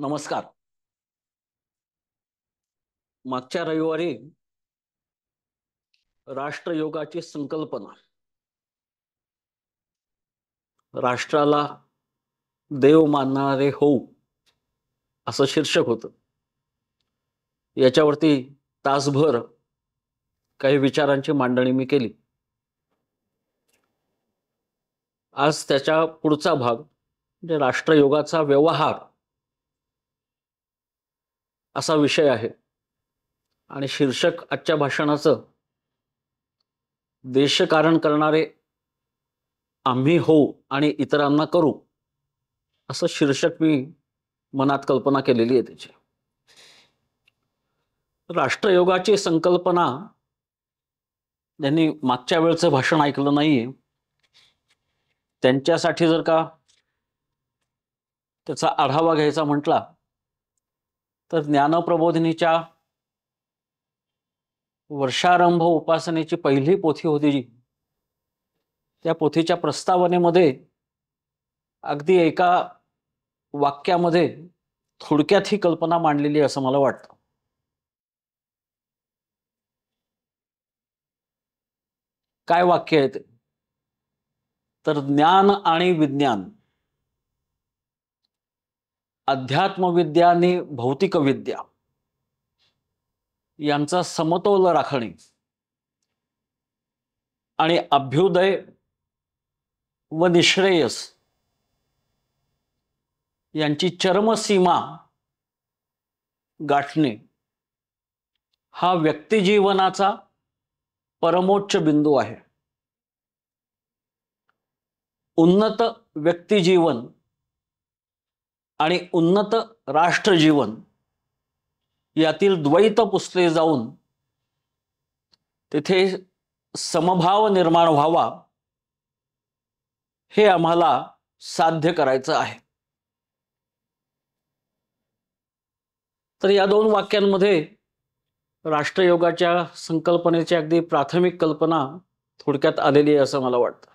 नमस्कार. मागच्या रविवारी राष्ट्रयोगाची संकल्पना, राष्ट्राला देव मानणारे होऊ, असं शीर्षक होतं. याच्यावरती तासभर काही विचारांची मांडणी मी केली. आज त्याच्या पुढचा भाग म्हणजे राष्ट्रयोगाचा व्यवहार असा विषय आहे आणि शीर्षक आजच्या भाषणाचं देशकारण करणारे आम्ही होऊ आणि इतरांना करू असं शीर्षक मी मनात कल्पना केलेली आहे त्याची. राष्ट्रयोगाची संकल्पना ज्यांनी मागच्या वेळचं भाषण ऐकलं नाहीये त्यांच्यासाठी जर का त्याचा आढावा घ्यायचा म्हटला तर ज्ञानप्रबोधिनीच्या वर्षारंभ उपासनेची पहिली पोथी होती जी, त्या पोथीच्या प्रस्तावनेमध्ये अगदी एका वाक्यामध्ये थोडक्यात ही कल्पना मांडलेली असं मला वाटतं. काय वाक्य आहे ते? तर ज्ञान आणि विज्ञान, अध्यात्मविद्या आणि भौतिक विद्या यांचा समतोल राखणे आणि अभ्युदय व निश्रेयस यांची चरमसीमा गाठणे हा व्यक्तिजीवनाचा परमोच्च बिंदू आहे. उन्नत व्यक्तिजीवन आणि उन्नत राष्ट्रजीवन यातील द्वैत पुसले जाऊन तिथे समभाव निर्माण व्हावा, हे आम्हाला साध्य करायचं आहे. तर या दोन वाक्यांमध्ये राष्ट्रयोगाच्या संकल्पनेची अगदी प्राथमिक कल्पना थोडक्यात आलेली आहे असं मला वाटतं.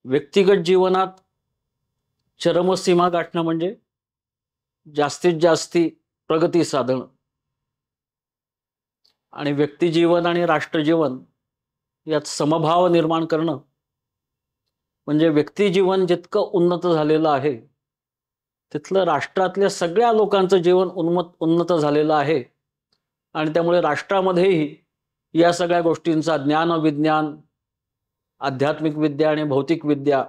व्यक्तिगत जीवनात चरमसीमा गाठणं म्हणजे जास्तीत जास्ती प्रगती साधणं आणि व्यक्तिजीवन आणि राष्ट्रजीवन यात समभाव निर्माण करणं म्हणजे व्यक्तिजीवन जितकं उन्नत झालेलं आहे तिथलं राष्ट्रातल्या सगळ्या लोकांचं जीवन उन्नत झालेलं आहे आणि त्यामुळे राष्ट्रामध्येही या सगळ्या गोष्टींचा ज्ञान विज्ञान, आध्यात्मिक विद्या आणि भौतिक विद्या,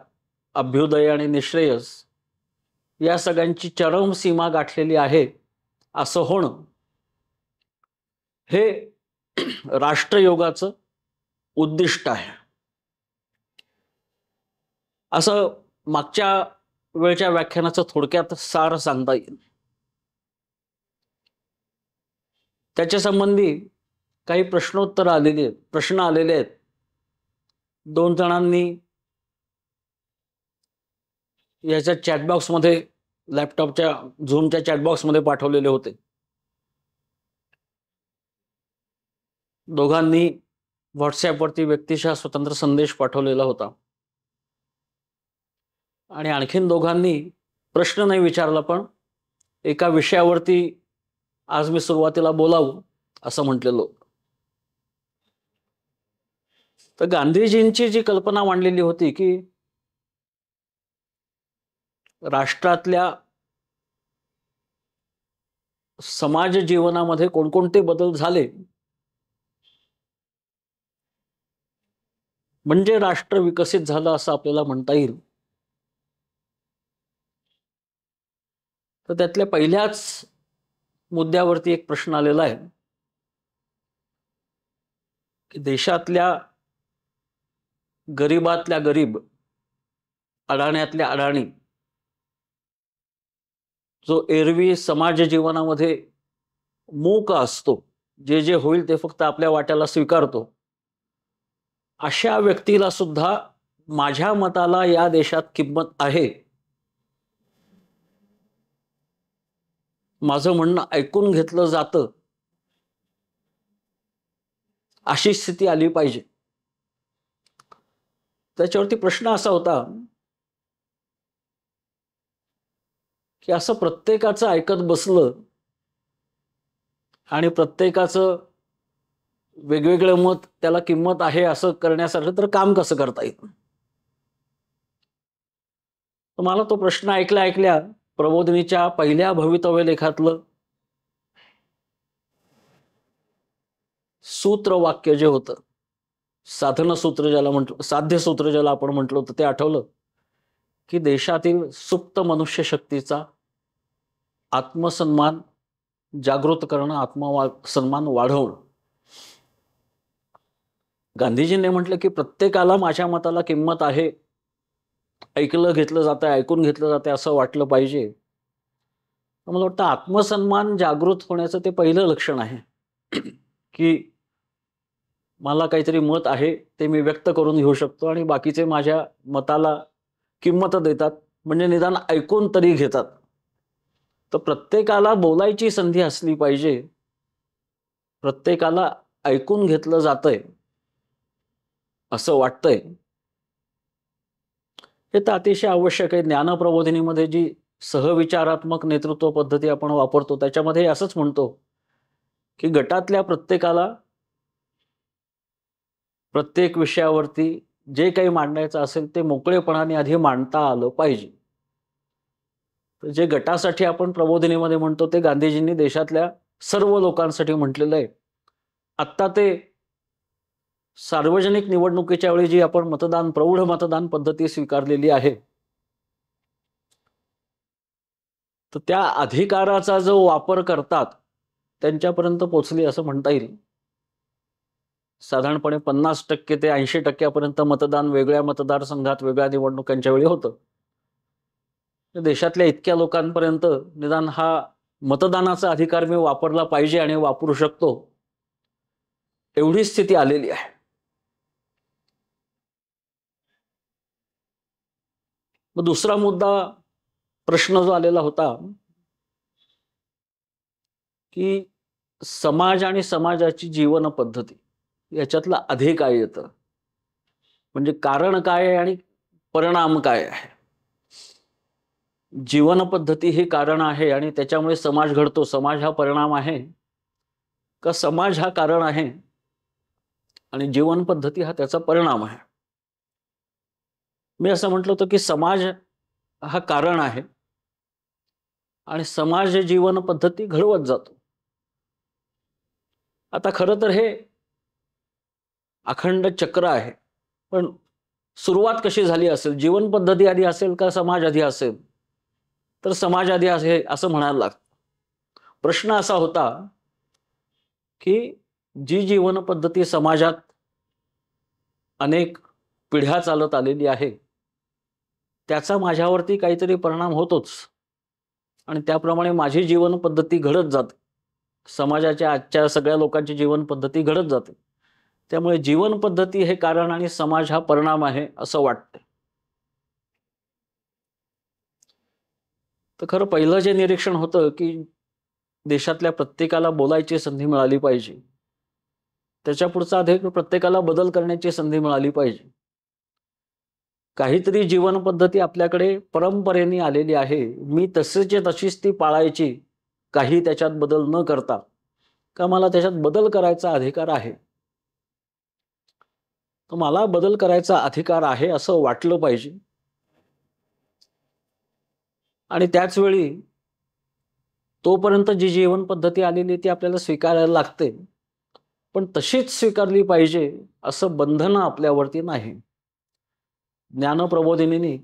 अभ्युदय आणि निश्रेयस या सगळ्यांची चरम सीमा गाठलेली आहे असं होणं हे राष्ट्रयोगाचं उद्दिष्ट आहे असं मागच्या वेळच्या व्याख्यानाचं थोडक्यात सार सांगता येईल. त्याच्या संबंधी काही प्रश्न आलेले आहेत. दोन जणांनी याच्या चॅटबॉक्समध्ये, लॅपटॉपच्या झूमच्या चॅटबॉक्समध्ये पाठवलेले होते. दोघांनी व्हॉट्सॲपवरती व्यक्तिशः स्वतंत्र संदेश पाठवलेला होता आणि आणखीन दोघांनी प्रश्न नाही विचारला पण एका विषयावरती आज मी सुरुवातीला बोलावं असं म्हटलेलं. तर गांधीजींची जी कल्पना मांडलेली होती की राष्ट्रातल्या समाज जीवनामध्ये कोणकोणते बदल झाले म्हणजे राष्ट्र विकसित झालं असं आपल्याला म्हणता येईल. तर त्यातल्या पहिल्याच मुद्द्यावरती एक प्रश्न आलेला आहे की देशातल्या गरीबातल्या गरीब, अडाण्यातल्या अडाणी जो एरवी समाज जीवनामध्ये मूक असतो, जे जे होईल ते फक्त आपल्या वाट्याला स्वीकारतो, अशा व्यक्तीला सुद्धा माझ्या मताला या देशात किंमत आहे, माझं म्हणणं ऐकून घेतलं जातं, अशी स्थिती आली पाहिजे. त्याच्यावरती प्रश्न असा होता की असं प्रत्येकाचं ऐकत बसलं आणि प्रत्येकाचं वेगवेगळं मत, त्याला किंमत आहे असं करण्यासाठी तर काम कसं करता येईल? तर मला तो प्रश्न ऐकल्या ऐकल्या प्रबोधिनीच्या पहिल्या भवितव्य लेखातलं सूत्रवाक्य जे होतं, साधन सूत्र ज्याला म्हटलं, साध्य सूत्र ज्याला आपण म्हटलं होतं, ते आठवलं की देशातील सुप्त मनुष्य शक्तीचा आत्मसन्मान जागृत करणं, आत्मसन्मान वाढवणं. गांधीजींनी म्हटलं की प्रत्येकाला माझ्या मताला किंमत आहे, ऐकलं घेतलं जातंय, ऐकून घेतलं जातंय असं वाटलं पाहिजे. तर मला वाटतं आत्मसन्मान जागृत होण्याचं ते पहिलं लक्षण आहे की मला काहीतरी मत आहे, ते मी व्यक्त करून घेऊ शकतो आणि बाकीचे माझ्या मताला किंमत देतात, म्हणजे निदान ऐकून तरी घेतात. तर प्रत्येकाला बोलायची संधी असली पाहिजे, प्रत्येकाला ऐकून घेतलं जातंय असं वाटतंय, हे तर अतिशय आवश्यक आहे. ज्ञानप्रबोधिनीमध्ये जी सहविचारात्मक नेतृत्व पद्धती आपण वापरतो त्याच्यामध्ये असंच म्हणतो की गटातल्या प्रत्येकाला प्रत्येक विषयावरती जे काही मांडायचं असेल ते मोकळेपणाने आधी मांडता आलं पाहिजे. तर जे गटासाठी आपण प्रबोधिनीमध्ये म्हणतो ते गांधीजींनी देशातल्या सर्व लोकांसाठी म्हटलेलं आहे. आत्ता ते सार्वजनिक निवडणुकीच्या वेळी जी आपण प्रौढ मतदान पद्धती स्वीकारलेली आहे, तर त्या अधिकाराचा जो वापर करतात त्यांच्यापर्यंत पोचली असं म्हणता येईल. साधारणपणे 50% ते 80% मतदान वेगळ्या मतदारसंघात वेगळ्या निवडणुकांच्या वेळी होतं. देशातल्या इतक्या लोकांपर्यंत निदान हा मतदानाचा अधिकार मी वापरला पाहिजे आणि वापरू शकतो, एवढी स्थिती आलेली आहे. मग दुसरा मुद्दा, प्रश्न जो आलेला होता की समाज आणि समाजाची जीवन पद्धती याच्यातलं अधिक काय येतं, म्हणजे कारण काय आहे आणि परिणाम काय आहे. जीवन पद्धती हे कारण आहे आणि त्याच्यामुळे समाज घडतो, समाज हा परिणाम आहे, का समाज हा कारण आहे आणि जीवन पद्धती हा त्याचा परिणाम आहे. मी असं म्हटलं होतं की समाज हा कारण आहे आणि समाज जीवन पद्धती घडवत जातो. आता खरं तर हे अखंड चक्र आहे, पण सुरुवात कशी झाली असेल, जीवन पद्धती आधी असेल का समाज आधी असेल? तर समाज आधी असे असं म्हणायला लागतं. प्रश्न असा होता की जी जीवन पद्धती समाजात अनेक पिढ्या चालत आलेली आहे त्याचा माझ्यावरती काहीतरी परिणाम होतोच आणि त्याप्रमाणे माझी जीवन पद्धती घडत जाते, समाजाच्या आजच्या सगळ्या लोकांची जीवन पद्धती घडत जाते. त्यामुळे जीवन पद्धती हे कारण आणि समाज हा परिणाम आहे असं वाटतं. तर खरं पहिलं जे निरीक्षण होतं की देशातल्या प्रत्येकाला बोलायची संधी मिळाली पाहिजे, त्याच्या पुढचा अधिक प्रत्येकाला बदल करण्याची संधी मिळाली पाहिजे. काहीतरी जीवन पद्धती आपल्याकडे परंपरेने आलेली आहे, मी तशीच ती पाळायची, काही त्याच्यात बदल न करता, का मला त्याच्यात बदल करायचा अधिकार आहे. तर मला बदल करायचा अधिकार आहे असं वाटलं पाहिजे आणि त्याच वेळी तोपर्यंत जी जीवन पद्धती आलेली ती आपल्याला स्वीकारायला लागते, पण तशीच स्वीकारली पाहिजे असं बंधन आपल्यावरती नाही. ज्ञानप्रबोधिनींनी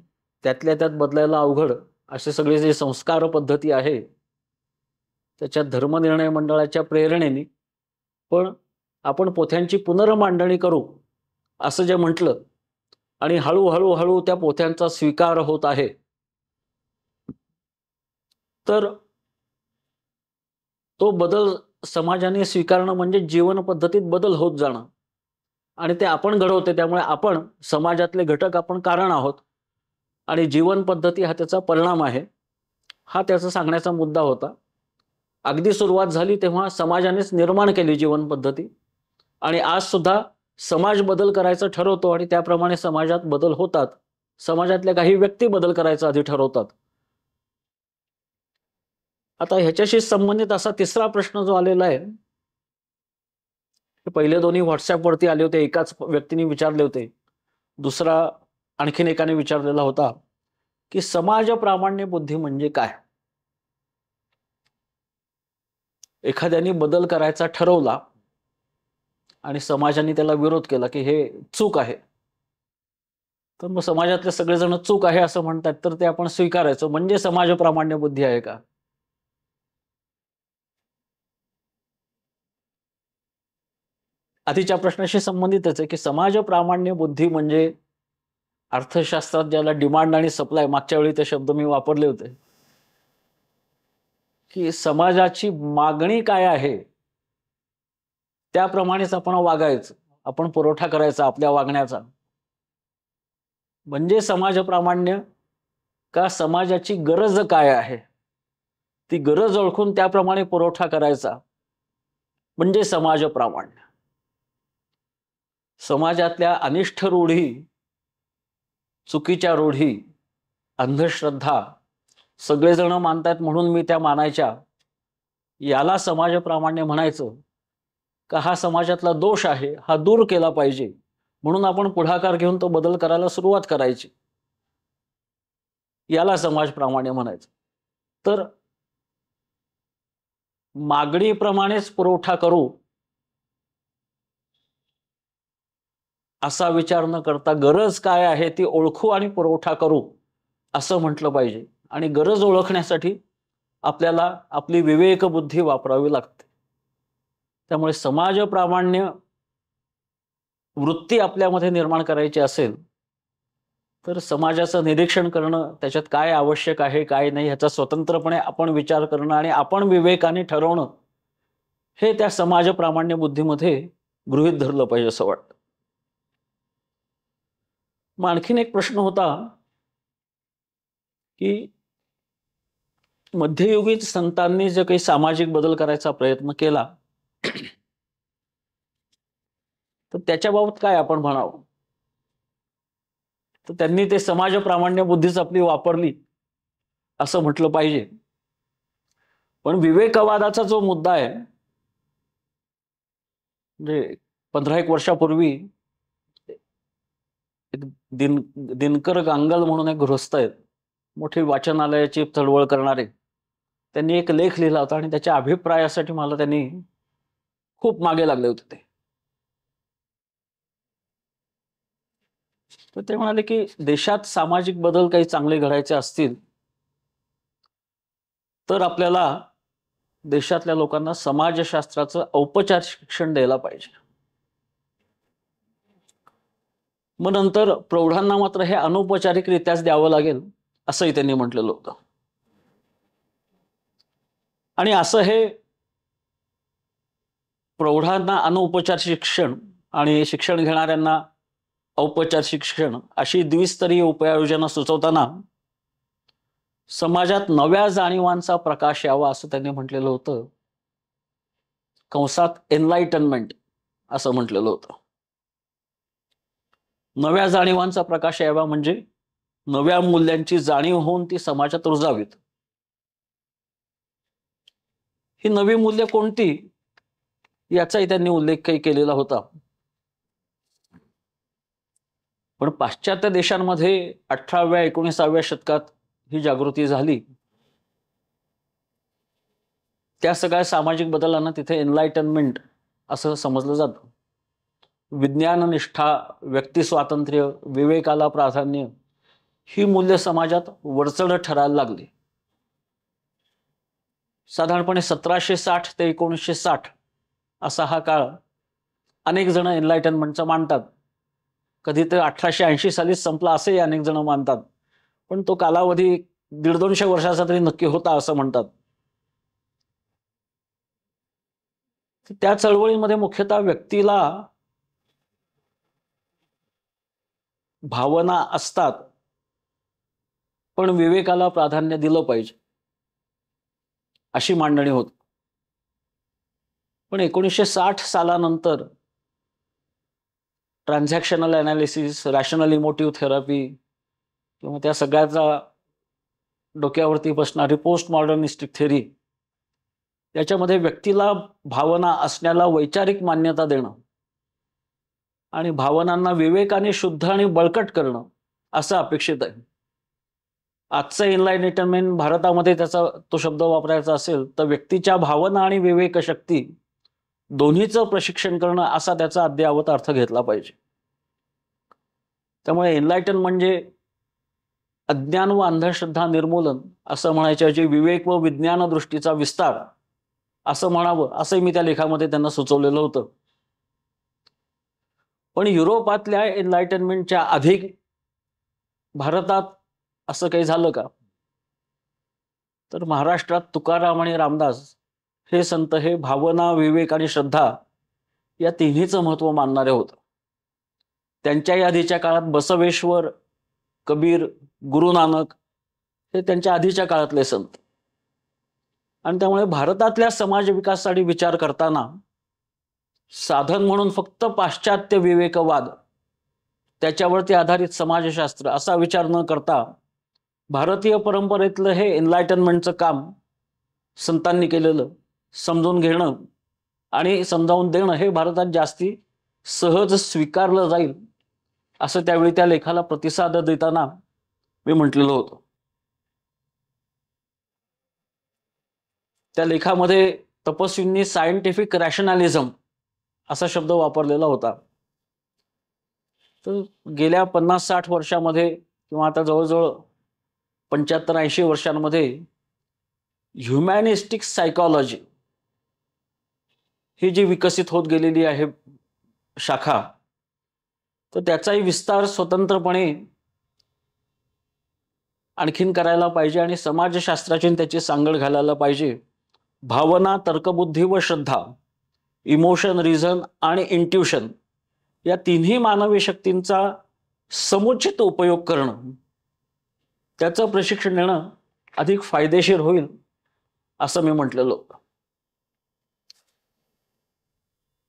त्यातल्या त्यात बदलायला अवघड असे सगळे जे संस्कार पद्धती आहे त्याच्यात धर्मनिर्णय मंडळाच्या प्रेरणेने पण आपण पोथ्यांची पुनर्मांडणी करू असं जे म्हटलं आणि हळूहळू त्या पोथ्यांचा स्वीकार होत आहे, तर तो बदल समाजाने स्वीकारणं म्हणजे जीवन पद्धतीत बदल होत जाणं आणि ते आपण घडवते. त्यामुळे आपण समाजातले घटक, आपण कारण आहोत आणि जीवन पद्धती हा त्याचा परिणाम आहे, हा त्याचा सांगण्याचा मुद्दा होता. अगदी सुरुवात झाली तेव्हा समाजानेच निर्माण केली जीवन पद्धती आणि आज सुद्धा समाज बदल करायचं ठरवतो आणि त्याप्रमाणे समाजात बदल होतात. समाजातल्या काही व्यक्ती बदल करायचा आधी ठरवतात. आता ह्याच्याशी संबंधित असा तिसरा प्रश्न जो आलेला आहे, हे पहिले दोन्ही व्हॉट्सअपवरती आले होते, एकाच व्यक्तीने विचारले होते. दुसरा आणखीन एकाने विचारलेला होता की समाज प्रामाण्य बुद्धी म्हणजे काय. एखाद्याने बदल करायचा ठरवला आणि समाजाने त्याला विरोध केला की हे चूक आहे, तर मग समाजातले सगळेजण चूक आहे असं म्हणतात, तर ते आपण स्वीकारायचं म्हणजे समाज प्रामाण्य बुद्धी आहे का. आधीच्या प्रश्नाशी संबंधितच आहे की समाज प्रामाण्य बुद्धी म्हणजे अर्थशास्त्रात ज्याला डिमांड आणि सप्लाय, मागच्या वेळी ते शब्द मी वापरले होते, की समाजाची मागणी काय आहे त्याप्रमाणेच आपण वागायचं, आपण पुरवठा करायचा आपल्या वागण्याचा. म्हणजे समाज प्रामाण्य का समाजाची गरज काय आहे ती गरज ओळखून त्याप्रमाणे पुरवठा करायचा म्हणजे समाज प्रामाण्य. समाजातल्या अनिष्ठ रूढी, चुकीच्या रूढी, अंधश्रद्धा सगळेजण मानतात म्हणून मी त्या मानायच्या, याला समाज प्रामाण्य म्हणायचं का हा समाजातला दोष आहे, हा दूर केला पाहिजे म्हणून आपण पुढाकार घेऊन तो बदल करायला सुरुवात करायची, याला समाज प्रामाण्य म्हणायचं. तर मागणीप्रमाणेच पुरवठा करू असा विचार न करता गरज काय आहे ती ओळखू आणि पुरवठा करू असं म्हटलं पाहिजे. आणि गरज ओळखण्यासाठी आपल्याला आपली विवेक बुद्धी वापरावी लागते. त्यामुळे समाज प्रामाण्य वृत्ती आपल्यामध्ये निर्माण करायची असेल तर समाजाचं निरीक्षण करणं, त्याच्यात काय आवश्यक आहे काय नाही ह्याचा स्वतंत्रपणे आपण विचार करणं आणि आपण विवेकाने ठरवणं, हे त्या समाज प्रामाण्य बुद्धीमध्ये गृहीत धरलं पाहिजे असं वाटतं. मग आणखीन एक प्रश्न होता की मध्ययुगीन संतांनी जे काही सामाजिक बदल करायचा प्रयत्न केला तर त्याच्याबाबत काय आपण म्हणावं. तर त्यांनी ते समाज प्रामाण्य बुद्धीच आपली वापरली असं म्हटलं पाहिजे. पण विवेकवादाचा जो मुद्दा आहे, म्हणजे 15 वर्षापूर्वी एक दिनकर गांगल म्हणून एक गृहस्थ आहेत, मोठी वाचनालयाची चळवळ करणारे, त्यांनी एक लेख लिहिला होता आणि त्याच्या अभिप्रायासाठी मला त्यांनी खूप मागे लागले होते ते. तर ते म्हणाले की देशात सामाजिक बदल काही चांगले घडायचे असतील तर आपल्याला देशातल्या लोकांना समाजशास्त्राचं औपचारिक शिक्षण द्यायला पाहिजे. मग नंतर प्रौढांना मात्र हे अनौपचारिकरित्याच द्यावं लागेल असंही त्यांनी म्हटलेलं होतं. आणि असं हे प्रौढांना अनौपचारिक शिक्षण आणि शिक्षण घेणाऱ्यांना औपचारिक शिक्षण अशी द्विस्तरीय उपाययोजना सुचवताना समाजात नव्या जाणीवांचा प्रकाश यावा असं त्यांनी म्हटलेलं होतं. कंसात एनलाइटनमेंट असं म्हटलेलं होतं. नव्या जाणीवांचा प्रकाश यावा म्हणजे नव्या मूल्यांची जाणीव होऊन ती समाजात रुजावीत. ही नवी मूल्य कोणती याचाही त्यांनी उल्लेख काही केलेला होता. पण पाश्चात्य देशांमध्ये 18व्या-19व्या शतकात ही जागृती झाली. त्या सगळ्या सामाजिक बदलांना तिथे एनलाइटनमेंट असं समजलं जातं. विज्ञाननिष्ठा, व्यक्ती स्वातंत्र्य, विवेकाला प्राधान्य ही मूल्य समाजात वरचढ ठरायला लागली. साधारणपणे 1760 ते 1960 असा हा काळ अनेक जण एनलाइटनमेंटचा मानतात. कधी तर 1880 सालीच संपला असेही अनेक जण मानतात. पण तो कालावधी 150-200 वर्षाचा तरी नक्की होता असं म्हणतात. त्या चळवळीमध्ये मुख्यतः व्यक्तीला भावना असतात पण विवेकाला प्राधान्य दिलं पाहिजे अशी मांडणी होती. पण 1960 सालानंतर transactional analysis, rational emotive therapy किंवा त्या सगळ्याचा डोक्यावरती बसणारी पोस्ट मॉडर्निस्टिक थेरी याच्यामध्ये व्यक्तीला भावना असण्याला वैचारिक मान्यता देणं आणि भावनांना विवेकाने शुद्ध आणि बळकट करणं असं अपेक्षित आहे. आजचं एनलाइटनमेंट भारतामध्ये त्याचा तो शब्द वापरायचा असेल तर व्यक्तीच्या भावना आणि विवेक शक्ती दोन्हीचं प्रशिक्षण करणं असा त्याचा अद्ययावत अर्थ घेतला पाहिजे. त्यामुळे एनलाइटन म्हणजे अज्ञान व अंधश्रद्धा निर्मूलन असं म्हणायच्याऐवजी विवेक व विज्ञान दृष्टीचा विस्तार असं म्हणावं असंही मी त्या लेखामध्ये त्यांना सुचवलेलं होतं. पण युरोपातल्या एनलाइटनमेंटच्या आधी भारतात असं काही झालं का? तर महाराष्ट्रात तुकाराम आणि रामदास हे संत हे भावना, विवेक आणि श्रद्धा या तिन्हीचं महत्व मानणारे होते. त्यांच्याही आधीच्या काळात बसवेश्वर, कबीर, गुरु नानक हे त्यांच्या आधीच्या काळातले संत. आणि त्यामुळे भारतातल्या समाज विकासासाठी विचार करताना साधन म्हणून फक्त पाश्चात्य विवेकवाद त्याच्यावरती आधारित समाजशास्त्र असा विचार न करता भारतीय परंपरेतलं हे एनलाइटनमेंटचं काम संतांनी केलेलं समजून घेणं आणि समजावून देणं हे भारतात जास्ती सहज स्वीकारलं जाईल असं त्यावेळी त्या लेखाला प्रतिसाद देताना मी म्हटलेलं होतं. त्या लेखामध्ये तपस्वींनी सायंटिफिक रॅशनॅलिझम असा शब्द वापरलेला होता. तर गेल्या 50-60 वर्षामध्ये किंवा आता जवळजवळ 75-80 वर्षांमध्ये ह्युमॅनिस्टिक सायकॉलॉजी ही जी विकसित होत गेलेली आहे शाखा, तर त्याचाही विस्तार स्वतंत्रपणे आणखीन करायला पाहिजे आणि समाजशास्त्राची त्याची सांगड घालायला पाहिजे. भावना, तर्कबुद्धी व श्रद्धा, इमोशन, रिझन आणि इंट्युशन या तिन्ही मानवी शक्तींचा समुचित उपयोग करणं, त्याचं प्रशिक्षण देणं अधिक फायदेशीर होईल असं मी म्हटलेलं होतं.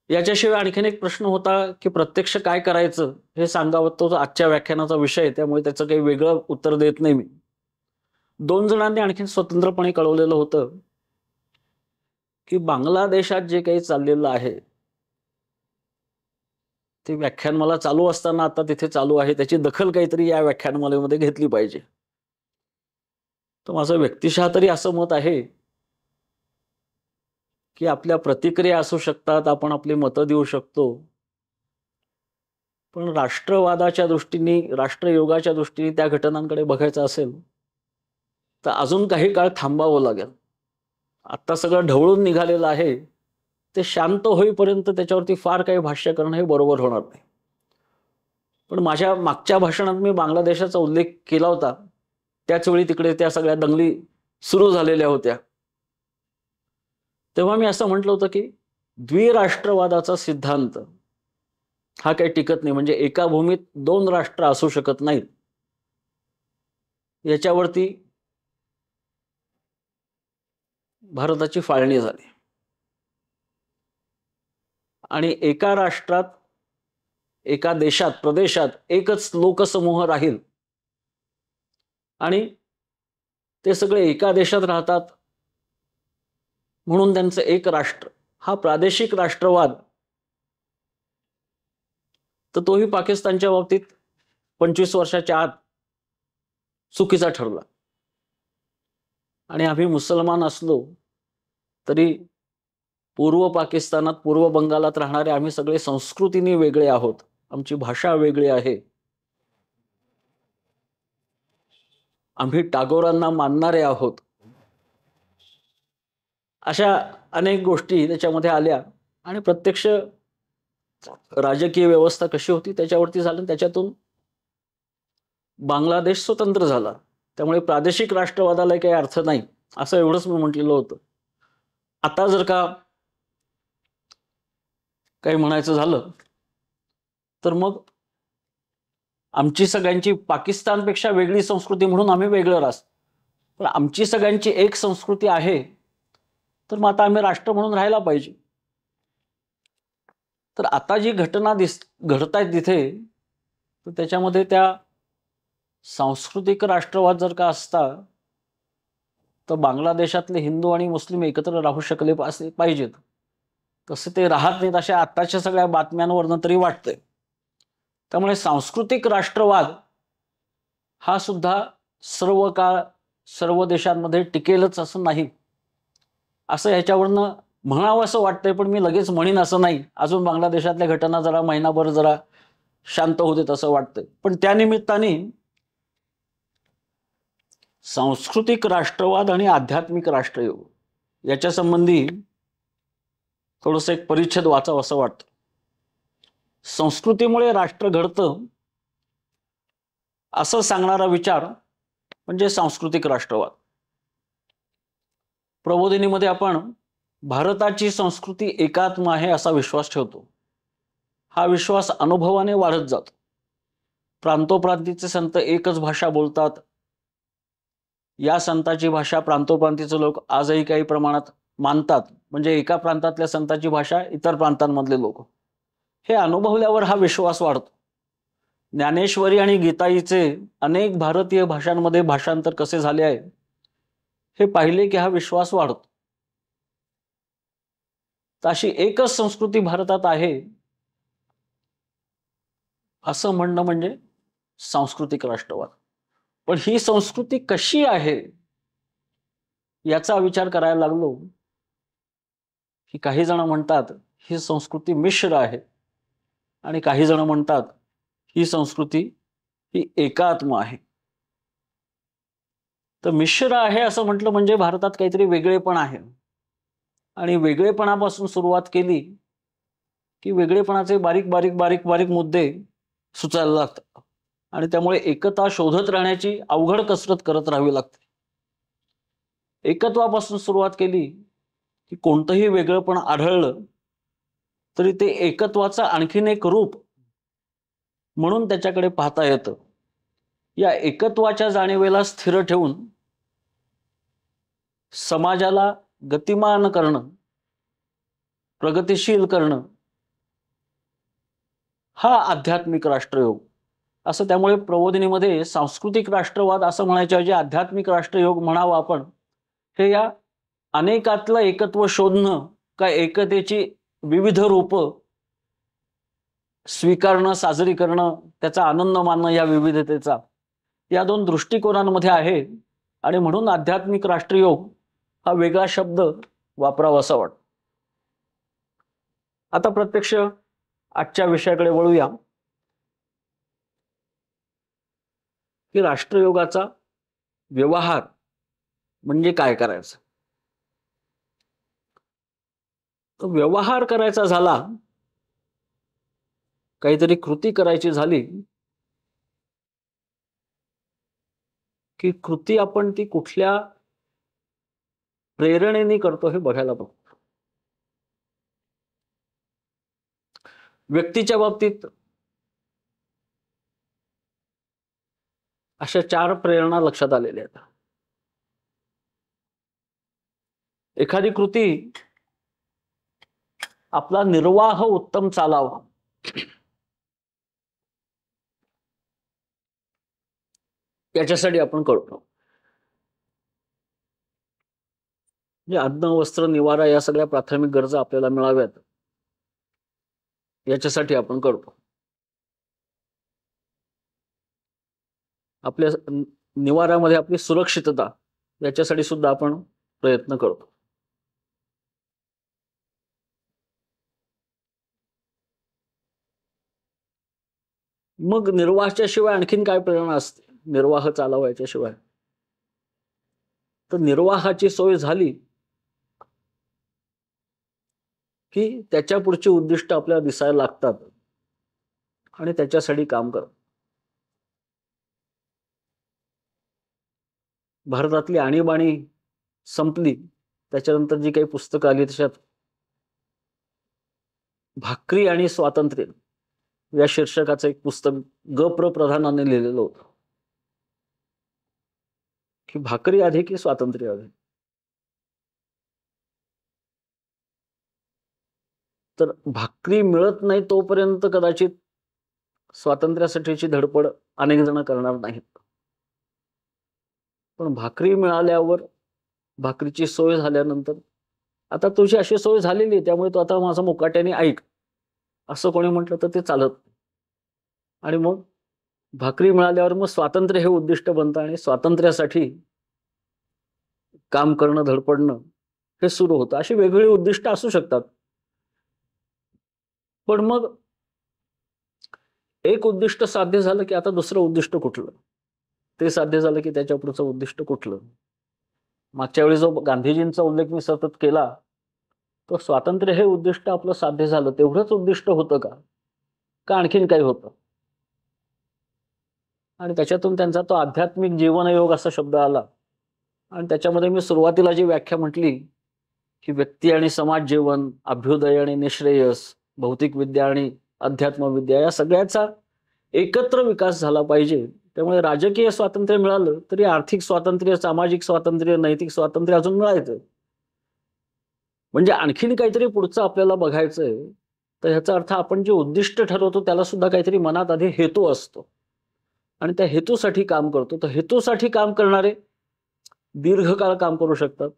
याच्याशिवाय आणखीन एक प्रश्न होता की प्रत्यक्ष काय करायचं हे सांगावं, तो आजच्या व्याख्यानाचा विषय आहे, त्यामुळे त्याचं काही वेगळं उत्तर देत नाही मी. 2 जणांनी आणखीन स्वतंत्रपणे कळवलेलं होतं की बांगलादेशात जे काही चाललेलं आहे ते व्याख्यान मला चालू असताना आता तिथे चालू आहे, त्याची दखल काहीतरी या व्याख्यानमालेमध्ये घेतली पाहिजे. तर माझं व्यक्तिशः तरी असं मत आहे की आपल्या प्रतिक्रिया असू शकतात, आपण आपली मतं देऊ शकतो, पण राष्ट्रवादाच्या दृष्टीने, राष्ट्रयोगाच्या दृष्टीने त्या घटनांकडे बघायचं असेल तर अजून काही काळ थांबावं लागेल. आता सगळं ढवळून निघालेलं आहे, ते शांत होईपर्यंत त्याच्यावरती फार काही भाष्य करणं हे बरोबर होणार नाही. पण माझ्या मागच्या भाषणात मी बांगलादेशाचा उल्लेख केला होता, त्याच वेळी तिकडे त्या सगळ्या दंगली सुरू झालेल्या होत्या. तेव्हा मी असं म्हटलं होतं की द्विराष्ट्रवादाचा सिद्धांत हा काही टिकत नाही, म्हणजे एका भूमीत 2 राष्ट्र असू शकत नाहीत. याच्यावरती भारताची फाळणी झाली आणि एका राष्ट्रात, एका देशात, प्रदेशात एकच लोकसमूह राहील आणि ते सगळे एका देशात राहतात म्हणून त्यांचं एक राष्ट्र हा प्रादेशिक राष्ट्रवाद, तर तोही पाकिस्तानच्या बाबतीत 25 वर्षाच्या आत चुकीचा ठरला. आणि आम्ही मुसलमान असलो तरी पूर्व पाकिस्तानात, पूर्व बंगालात राहणारे आम्ही सगळे संस्कृतीने वेगळे आहोत, आमची भाषा वेगळी आहे, आम्ही टागोरांना मानणारे आहोत, अशा अनेक गोष्टी त्याच्यामध्ये आल्या आणि प्रत्यक्ष राजकीय व्यवस्था कशी होती त्याच्यावरती झालं. त्याच्यातून बांगलादेश स्वतंत्र झाला. त्यामुळे प्रादेशिक राष्ट्रवादाला काही अर्थ नाही असं एवढंच मी म्हटलेलं होतं. आता जर का काही म्हणायचं झालं तर मग आमची सगळ्यांची पाकिस्तानपेक्षा वेगळी संस्कृती म्हणून आम्ही वेगळं राष्ट्र, पण आमची सगळ्यांची एक संस्कृती आहे, तर मग आता आम्ही राष्ट्र म्हणून राहायला पाहिजे. तर आता जी घटना घडतायत तिथे, तर त्याच्यामध्ये त्या सांस्कृतिक राष्ट्रवाद जर का असता तर बांगलादेशातले हिंदू आणि मुस्लिम एकत्र राहू शकले पाहिजेत, तसे ते राहत नाहीत अशा आत्ताच्या सगळ्या बातम्यांवरनं तरी वाटतंय. त्यामुळे सांस्कृतिक राष्ट्रवाद हा सुद्धा सर्व काळ सर्व देशांमध्ये टिकेलच असं नाही, असं ह्याच्यावरनं म्हणावं असं वाटतंय. पण मी लगेच म्हणीन असं नाही. अजून बांगलादेशातल्या घटना जरा महिनाभर जरा शांत होते असं वाटतंय. पण त्यानिमित्ताने सांस्कृतिक राष्ट्रवाद आणि आध्यात्मिक राष्ट्रयोग याच्या संबंधी थोडंसं एक परिच्छेद वाचावं असं वाटतं. संस्कृतीमुळे राष्ट्र घडतं असं सांगणारा विचार म्हणजे सांस्कृतिक राष्ट्रवाद. प्रबोधिनीमध्ये आपण भारताची संस्कृती एकात्म आहे असा विश्वास ठेवतो. हा विश्वास अनुभवाने वाढत जातो. प्रांतोप्रांतीचे संत एकच भाषा बोलतात. या संताची भाषा प्रांतोप्रांतीचे लोक आजही काही प्रमाणात मानतात. म्हणजे एका प्रांतातल्या संताची भाषा इतर प्रांतांमधले लोक, हे अनुभवल्यावर हा विश्वास वाढतो. ज्ञानेश्वरी आणि गीताईचे अनेक भारतीय भाषांमध्ये भाषांतर कसे झाले आहे हे पाहिले की हा विश्वास वाढतो. अशी एकच संस्कृती भारतात आहे असं म्हणणं म्हणजे सांस्कृतिक राष्ट्रवाद. पण ही संस्कृती कशी आहे याचा विचार करायला लागलो की काही जण म्हणतात ही संस्कृती मिश्र आहे आणि काही जण म्हणतात ही संस्कृती ही एकात्म आहे. तर मिश्र आहे असं म्हटलं म्हणजे भारतात काहीतरी वेगळेपण आहे आणि वेगळेपणापासून सुरुवात केली की वेगळेपणाचे बारीक बारीक बारीक बारीक मुद्दे सुचायला लागतात आणि त्यामुळे एकता शोधत राहण्याची अवघड कसरत करत राहावी लागते. एकत्वापासून सुरुवात केली की कोणतंही वेगळेपण आढळलं तरी ते एकत्वाचं आणखीन एक रूप म्हणून त्याच्याकडे पाहता येतं. या एकत्वाच्या जाणीवेला स्थिर ठेवून समाजाला गतिमान करणं, प्रगतिशील करणं हा आध्यात्मिक राष्ट्रयोग असं. त्यामुळे प्रबोधिनीमध्ये सांस्कृतिक राष्ट्रवाद असं म्हणायच्या ऐवजी आध्यात्मिक राष्ट्रयोग म्हणावं आपण. हे या अनेकातलं एकत्व शोधणं का एकतेची विविध रूप स्वीकारणं, साजरी करणं, त्याचा आनंद मानणं या विविधतेचा, या दोन दृष्टिकोनांमध्ये आहे. आणि म्हणून आध्यात्मिक राष्ट्रयोग हा वेगळा शब्द वापरावा असा वाटतो. आता प्रत्यक्ष आजच्या विषयाकडे वळूया की राष्ट्रयोगाचा व्यवहार म्हणजे काय करायचं. तो व्यवहार करायचा झाला, काहीतरी कृती करायची झाली की कृती आपण ती कुठल्या प्रेरणेने करतो हे बघायला बघतो. व्यक्तीच्या बाबतीत अशा 4 प्रेरणा लक्षात आलेल्या आहेत. एखादी कृती आपला निर्वाह उत्तम चालावा याच्यासाठी आपण करतो. म्हणजे अन्न, वस्त्र, निवारा या सगळ्या प्राथमिक गरजा आपल्याला मिळाव्यात याच्यासाठी आपण करतो. आपल्या निवारामध्ये आपली सुरक्षितता याच्यासाठी सुद्धा आपण प्रयत्न करतो. मग निर्वाहाच्या शिवाय आणखीन काय प्रेरणा असते निर्वाह चालावा याच्याशिवाय. तर निर्वाहाची सोय झाली की त्याच्या पुढची उद्दिष्ट आपल्याला दिसायला लागतात आणि त्याच्यासाठी काम करतात. भारतातली आणीबाणी संपली त्याच्यानंतर जी काही पुस्तकं आली त्याच्यात भाकरी आणि स्वातंत्र्य या शीर्षकाचं एक पुस्तक ग.प्र. प्रधानाने लिहिलेलं होतं की भाकरी आधी की स्वातंत्र्य आधी. तर भाकरी मिळत नाही तोपर्यंत कदाचित स्वातंत्र्यासाठीची धडपड अनेक जण करणार नाहीत. पण भाकरी मिळाल्यावर भाकरीची सोय झाल्यानंतर आता तुझी अशी सोय झालेली आहे, त्यामुळे तू आता माझं मुकाट्याने ऐक, असं कोणी म्हटलं तर ते चालत नाही. आणि मग भाकरी मिळाल्यावर मग स्वातंत्र्य हे उद्दिष्ट बनतं आणि स्वातंत्र्यासाठी काम करणं, धडपडणं हे सुरू होतं. अशी वेगवेगळी उद्दिष्ट असू शकतात. पण मग एक उद्दिष्ट साध्य झालं, की आता दुसरं उद्दिष्ट कुठलं? ते साध्य झालं, की त्याच्या पुढचं उद्दिष्ट कुठलं? मागच्या वेळी जो गांधीजींचा उल्लेख मी सतत केला, तो स्वातंत्र्य हे उद्दिष्ट आपलं साध्य झालं, तेवढंच उद्दिष्ट होतं का? का आणखीन काही होतं? आणि त्याच्यातून त्यांचा तो आध्यात्मिक जीवनयोग असा शब्द आला आणि त्याच्यामध्ये मी सुरुवातीला जी व्याख्या म्हटली, की व्यक्ती आणि समाज जीवन, अभ्युदय आणि निःश्रेयस, भौतिक विद्या आणि अध्यात्मविद्या या सगळ्याचा एकत्र विकास झाला पाहिजे. त्यामुळे राजकीय स्वातंत्र्य मिळालं तरी आर्थिक स्वातंत्र्य, सामाजिक स्वातंत्र्य, नैतिक स्वातंत्र्य अजून मिळायचं. म्हणजे आणखीन काहीतरी पुढचं आपल्याला बघायचंय, तर ह्याचा अर्थ आपण जे उद्दिष्ट ठरवतो त्याला सुद्धा काहीतरी मनात आधी हेतू असतो आणि त्या हेतूसाठी काम करतो. तर हेतूसाठी काम करणारे दीर्घकाळ काम करू शकतात.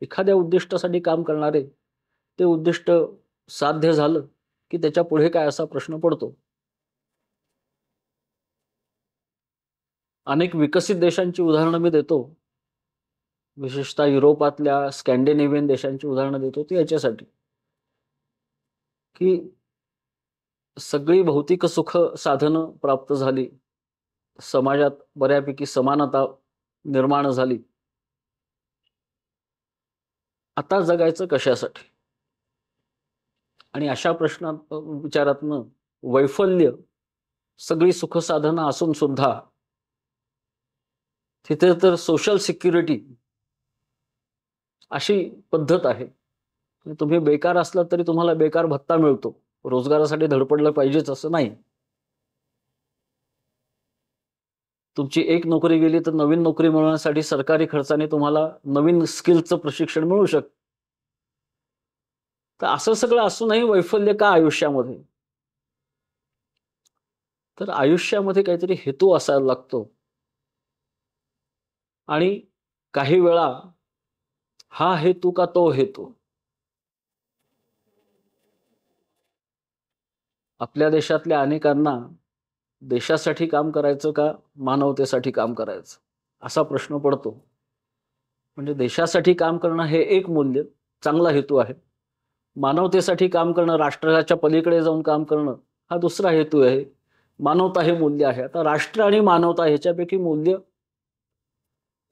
एखाद्या उद्दिष्टासाठी काम करणारे ते उद्दिष्ट साध्य झालं, की त्याच्या पुढे काय असा प्रश्न पडतो. अनेक विकसित देशांची उदाहरणं मी देतो. विशेषतः युरोपातल्या स्कॅन्डिनेव्हियन देशांची उदाहरणं देतो ती याच्यासाठी, की सगळी भौतिक सुख साधनं प्राप्त झाली. समाजात बऱ्यापैकी समानता निर्माण झाली. आता जगायचं कशासाठी? आणि अशा विचारातनं वैफल्य, सगळी सुखसाधनं असून सुद्धा तिथे तर सोशल सिक्युरिटी अशी पद्धत आहे. तुम्ही बेकार असलात तरी तुम्हाला बेकार भत्ता मिळतो. रोजगारासाठी धडपडलं पाहिजेच असं नाही. तुमची एक नोकरी गेली तर नवीन नोकरी मिळवण्यासाठी सरकारी खर्चाने तुम्हाला नवीन स्किलचं प्रशिक्षण मिळू शकतं. तर असं सगळं असूनही वैफल्य का आयुष्यामध्ये? तर आयुष्यामध्ये काहीतरी हेतू असायला लागतो. आणि काही वेळा हा हेतू का तो हेतू? आपल्या देशातल्या अनेकांना देशासाठी काम करायचं का मानवतेसाठी काम करायचं? असा प्रश्न पडतो. म्हणजे देशासाठी काम करणं हे एक मूल्य, चांगला हेतू आहे. मानवतेसाठी काम करणं, राष्ट्राच्या पलीकडे जाऊन काम करणं हा दुसरा हेतू आहे. मानवता हे मूल्य आहे. आता राष्ट्र आणि मानवता ह्याच्यापैकी मूल्य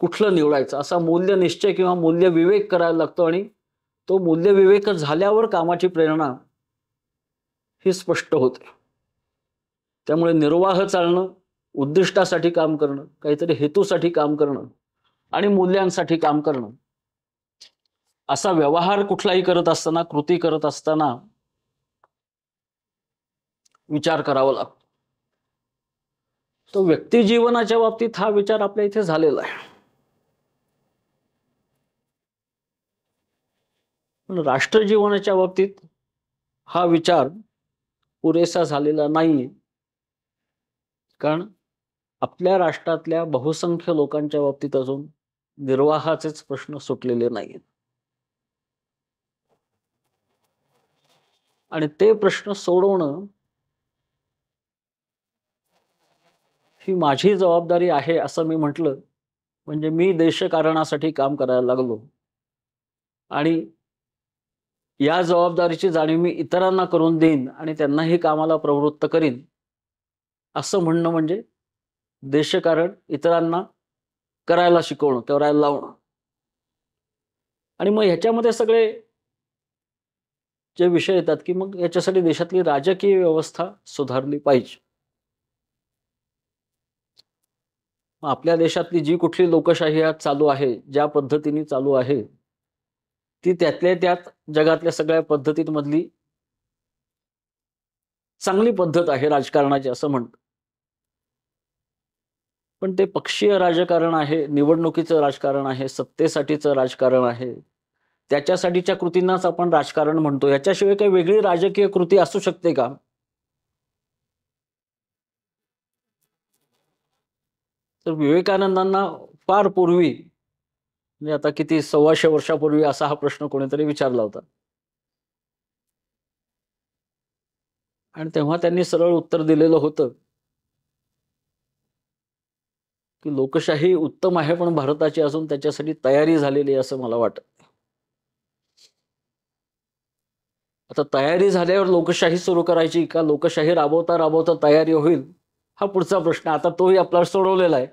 कुठलं निवडायचं असा मूल्य निश्चय किंवा मूल्य विवेक करायला लागतो आणि तो मूल्य विवेक झाल्यावर कामाची प्रेरणा ही स्पष्ट होते. त्यामुळे निर्वाह चालणं, उद्दिष्टासाठी काम करणं, काहीतरी हेतूसाठी काम करणं आणि मूल्यांसाठी काम करणं असा व्यवहार कुठलाही करत असताना, कृती करत असताना विचार करावा लागतो. तो व्यक्ती जीवनाच्या बाबतीत हा विचार आपल्या इथे झालेला आहे. पण राष्ट्र जीवनाच्या बाबतीत हा विचार पुरेसा झालेला नाहीये. कारण आपल्या राष्ट्रातल्या बहुसंख्य लोकांच्या बाबतीत अजून निर्वाहाचेच प्रश्न सुटलेले नाहीत. आणि ते प्रश्न सोडवणं ही माझी जबाबदारी आहे असं मी म्हटलं, म्हणजे मी देशकारणासाठी काम करायला लागलो. आणि या जबाबदारीची जाणीव मी इतरांना करून देईन आणि त्यांनाही कामाला प्रवृत्त करीन, असं म्हणणं म्हणजे देशकारण इतरांना करायला शिकवणं, करायला लावणं. आणि मग ह्याच्यामध्ये सगळे जे विषय येतात, की मग याच्यासाठी देशातली राजकीय व्यवस्था सुधारली पाहिजे. मग आपल्या देशातली जी कुठली लोकशाही आज चालू आहे, ज्या पद्धतीने चालू आहे, ती त्यातल्या त्यात जगातल्या सगळ्या पद्धतींमधली चांगली पद्धत आहे राजकारणाची असं म्हणतो. पण ते पक्षीय राजकारण आहे, निवडणुकीचं राजकारण आहे, सत्तेसाठीचं राजकारण आहे. त्याच्यासाठीच्या कृतींनाच आपण राजकारण म्हणतो. याच्याशिवाय काही वेगळी राजकीय कृती असू शकते का? तर विवेकानंदांना फार पूर्वी म्हणजे आता किती 125 वर्षापूर्वी असा हा प्रश्न कोणीतरी विचारला होता आणि तेव्हा त्यांनी सरळ उत्तर दिलेलं होतं की लोकशाही उत्तम आहे पण भारताची अजून त्याच्यासाठी तयारी झालेली आहे असं मला वाटत. आता तयारी झाल्यावर लोकशाही सुरू करायची का लोकशाही राबवता राबवता तयारी होईल हा पुढचा प्रश्न. आता तोही आपल्याला सोडवलेला आहे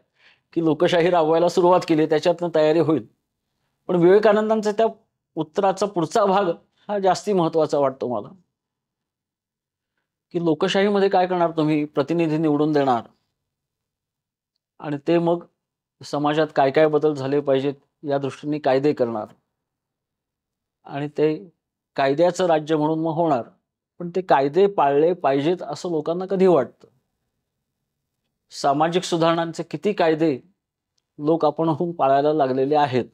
की लोकशाही राबवायला सुरुवात केली त्याच्यातनं तयारी होईल. पण विवेकानंदांचा त्या उत्तराचा पुढचा भाग हा जास्ती महत्वाचा वाटतो मला की लोकशाहीमध्ये काय करणार तुम्ही प्रतिनिधी निवडून देणार आणि ते मग समाजात काय काय बदल झाले पाहिजेत या दृष्टीने कायदे करणार आणि ते कायद्याचं राज्य म्हणून मग होणार. पण ते कायदे पाळले पाहिजेत असं लोकांना कधी वाटतं. सामाजिक सुधारणांचे किती कायदे लोक आपणहून पाळायला लागलेले आहेत.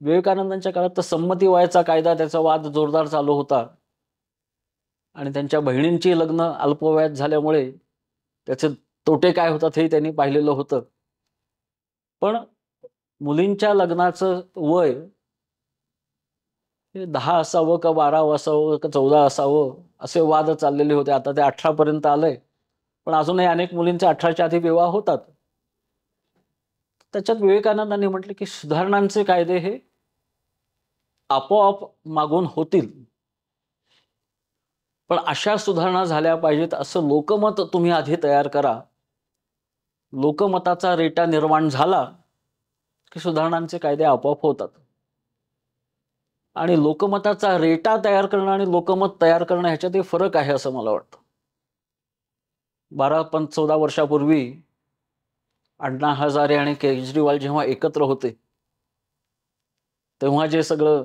विवेकानंदांच्या काळात तर संमती वयाचा कायदा त्याचा वाद जोरदार चालू होता आणि त्यांच्या बहिणींची लग्न अल्पवयात झाल्यामुळे त्याचे तोटे काय होतात हे त्यांनी पाहिलेलं होतं. पण मुलींच्या लग्नाचं वय हे 10 असावं का 12 असावं का 14 असावं असे वाद चाललेले होते. आता ते 18 पर्यंत आलंय पण अजूनही अनेक मुलींचे 18च्या आधी विवाह होतात. त्याच्यात विवेकानंदांनी म्हटले की सुधारणांचे कायदे हे आपोआप मागून होतील पण अशा सुधारणा झाल्या पाहिजेत असं लोकमत तुम्ही आधी तयार करा. लोकमताचा रेटा निर्माण झाला की सुधारणांचे कायदे आपोआप होतात. आणि लोकमताचा रेटा तयार करणं आणि लोकमत तयार करणं ह्याच्यात फरक आहे असं मला वाटतं. 12-14 वर्षापूर्वी अण्णा हजारे आणि केजरीवाल जेव्हा एकत्र होते तेव्हा जे सगळं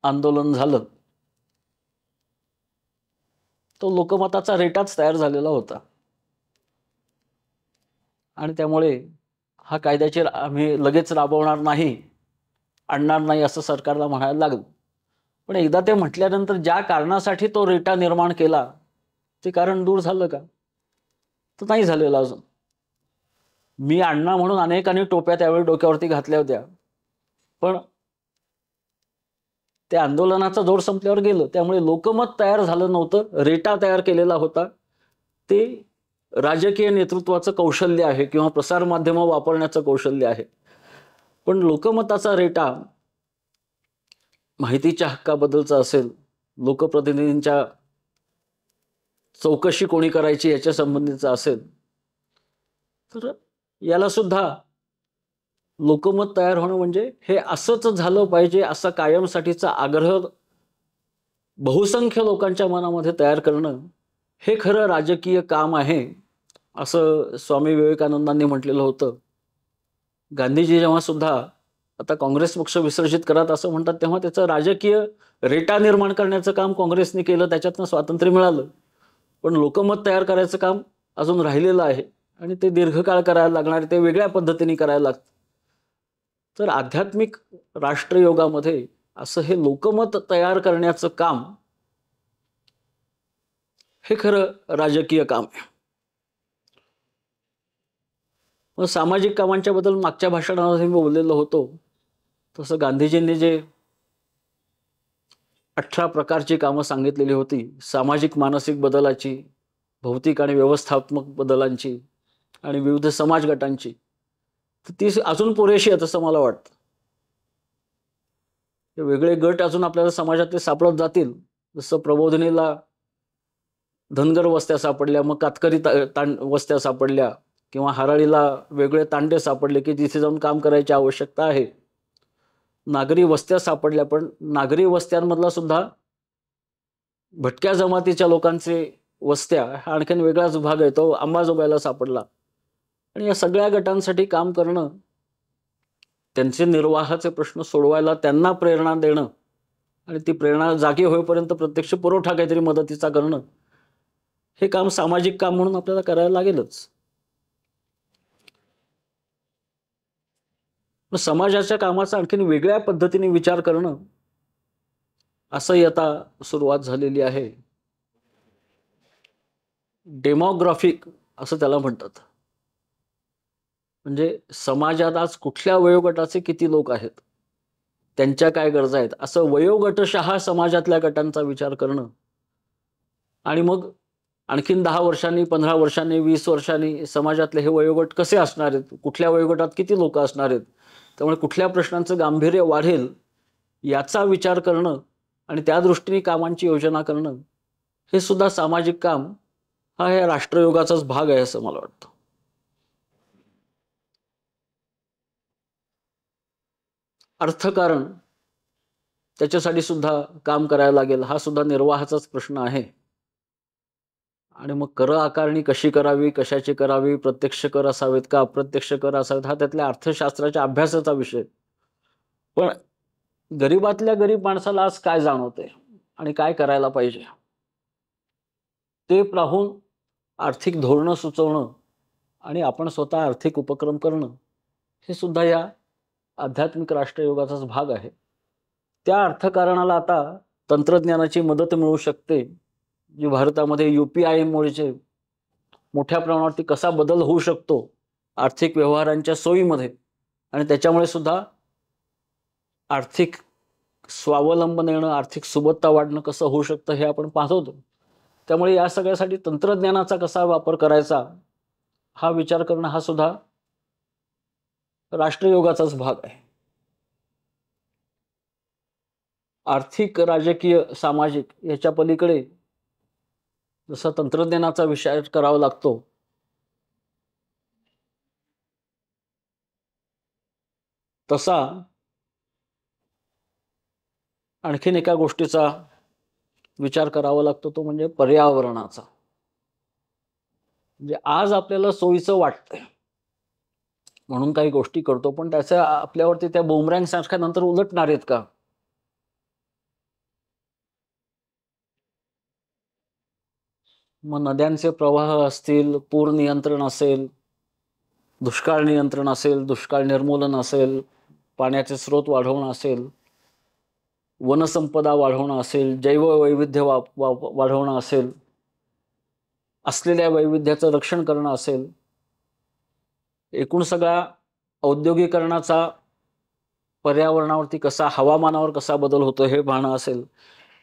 आंदोलन झालं तो लोकमताचा रेटाच तयार झालेला होता आणि त्यामुळे हा कायद्याचे आम्ही लगेच राबवणार नाही आणणार नाही असं सरकारला म्हणायला लागलं. पण एकदा ते म्हटल्यानंतर ज्या कारणासाठी तो रेटा निर्माण केला ते कारण दूर झालं का तर नाही झालेलं अजून. मी अण्णा म्हणून अनेकांनी टोप्या त्यावेळी डोक्यावरती घातल्या होत्या पण त्या आंदोलनाचा जोर संपल्यावर गेलं. त्यामुळे लोकमत तयार झालं नव्हतं रेटा तयार केलेला होता. ते राजकीय नेतृत्वाचं कौशल्य आहे किंवा प्रसार माध्यम वापरण्याचं कौशल्य आहे. पण लोकमताचा रेटा माहितीच्या हक्काबद्दलचा असेल लोकप्रतिनिधींच्या चौकशी कोणी करायची याच्या संबंधीचा असेल तर याला सुद्धा लोकमत तयार होणं म्हणजे हे असंच झालं पाहिजे असा कायमसाठीचा आग्रह बहुसंख्य लोकांच्या मनामध्ये तयार करणं हे खरं राजकीय काम आहे असं स्वामी विवेकानंदांनी म्हटलेलं होतं. गांधीजी जेव्हा सुद्धा आता काँग्रेस पक्ष विसर्जित करत असं म्हणतात तेव्हा त्याचं राजकीय रेटा निर्माण करण्याचं काम काँग्रेसने केलं त्याच्यातनं स्वातंत्र्य मिळालं. पण लोकमत तयार करायचं काम अजून राहिलेलं आहे आणि ते दीर्घकाळ करायला लागणार ते वेगळ्या पद्धतीने करायला लागतं. तर आध्यात्मिक राष्ट्रयोगामध्ये असं हे लोकमत तयार करण्याचं काम हे खरं राजकीय काम आहे. मग सामाजिक कामांच्या बद्दल मागच्या भाषणामध्ये मी बोललेलो होतो तसं गांधीजींनी जे 18 प्रकारची कामं सांगितलेली होती सामाजिक मानसिक बदलाची भौतिक आणि व्यवस्थात्मक बदलांची आणि विविध समाज गटांची तर ती अजून पुरेशी आहेत असं मला वाटतं. हे वेगळे गट अजून आपल्याला समाजातले सापडत जातील. जसं प्रबोधिनीला धनगर वस्त्या सापडल्या मग कातकरी वस्त्या सापडल्या किंवा हराळीला वेगळे तांडे सापडले की जिथे जाऊन काम करायची आवश्यकता आहे. नागरी वस्त्या सापडल्या पण नागरी वस्त्यांमधला सुद्धा भटक्या जमातीच्या लोकांचे वस्त्या हा आणखीन वेगळाच भाग आहे तो अंबाजोगाईला सापडला. आणि या सगळ्या गटांसाठी काम करणं त्यांचे निर्वाहाचे प्रश्न सोडवायला त्यांना प्रेरणा देणं आणि ती प्रेरणा जागी होईपर्यंत प्रत्यक्ष पुरवठा काहीतरी मदतीचा करणं हे काम सामाजिक काम म्हणून आपल्याला करायला लागेलच. समाजाच्या कामाचा आणखीन वेगळ्या पद्धतीने विचार करणं असंही आता सुरुवात झालेली आहे. डेमोग्राफिक असं त्याला म्हणतात. म्हणजे समाजात आज कुठल्या वयोगटाचे किती लोक आहेत, त्यांच्या काय गरजा आहेत, असं वयोगटशः समाजातल्या गटांचा विचार करणं आणि मग आणखीन 10 वर्षांनी, 15 वर्षांनी, 20 वर्षांनी समाजातले हे वयोगट कसे असणार आहेत, कुठल्या वयोगटात किती लोक असणार आहेत, त्यामुळे कुठल्या प्रश्नांचं गांभीर्य वाढेल याचा विचार करणं आणि त्या दृष्टीने कामांची योजना करणं, हे सुद्धा सामाजिक काम हा या राष्ट्रयोगाचाच भाग आहे असं मला वाटतं. अर्थकारण त्याच्यासाठी सुद्धा काम करायला लागेल, हा सुद्धा निर्वाहाचाच प्रश्न आहे. आणि मग कर आकारणी कशी करावी, कशाची करावी, प्रत्यक्ष कर असावेत का अप्रत्यक्ष कर असावेत, हा त्यातल्या अर्थशास्त्राच्या अभ्यासाचा विषय. पण गरीबातल्या गरीब माणसाला आज काय जाणवतंय आणि काय करायला पाहिजे, ते पाहून आर्थिक धोरणं सुचवणं आणि आपण स्वतः आर्थिक उपक्रम करणं, हे सुद्धा या आध्यात्मिक राष्ट्रयोगाचाच भाग आहे. त्या अर्थकारणाला आता तंत्रज्ञानाची मदत मिळू शकते, जी भारतामध्ये UPI मुळे मोठ्या प्रमाणावरती कसा बदल होऊ शकतो आर्थिक व्यवहारांच्या सोयीमध्ये, आणि त्याच्यामुळे सुद्धा आर्थिक स्वावलंबन येणं, आर्थिक सुबत्ता वाढणं कसं होऊ शकतं हे आपण पाहतो. त्यामुळे या सगळ्यासाठी तंत्रज्ञानाचा कसा वापर करायचा हा विचार करणं, हा सुद्धा राष्ट्रयोगाचाच भाग आहे. आर्थिक, राजकीय, सामाजिक याच्या पलीकडे जसा तंत्रज्ञानाचा विचार करावा लागतो, तसा आणखीन एका गोष्टीचा विचार करावा लागतो, तो म्हणजे पर्यावरणाचा. म्हणजे आज आपल्याला सोयीचं वाटतंय म्हणून काही गोष्टी करतो, पण त्याच्या आपल्यावरती त्या बुमरँग सारख्या नंतर उलटणार आहेत का? मग नद्यांचे प्रवाह असतील, पूर नियंत्रण असेल, दुष्काळ नियंत्रण असेल, दुष्काळ निर्मूलन असेल, पाण्याचे स्रोत वाढवणं असेल, वनसंपदा वाढवणं असेल, जैववैविध्य वाढवणं असेल, असलेल्या वैविध्याचं रक्षण करणं असेल, एकूण सगळा औद्योगिकरणाचा पर्यावरणावरती कसा, हवामानावर कसा बदल होतो हे पाहणं असेल,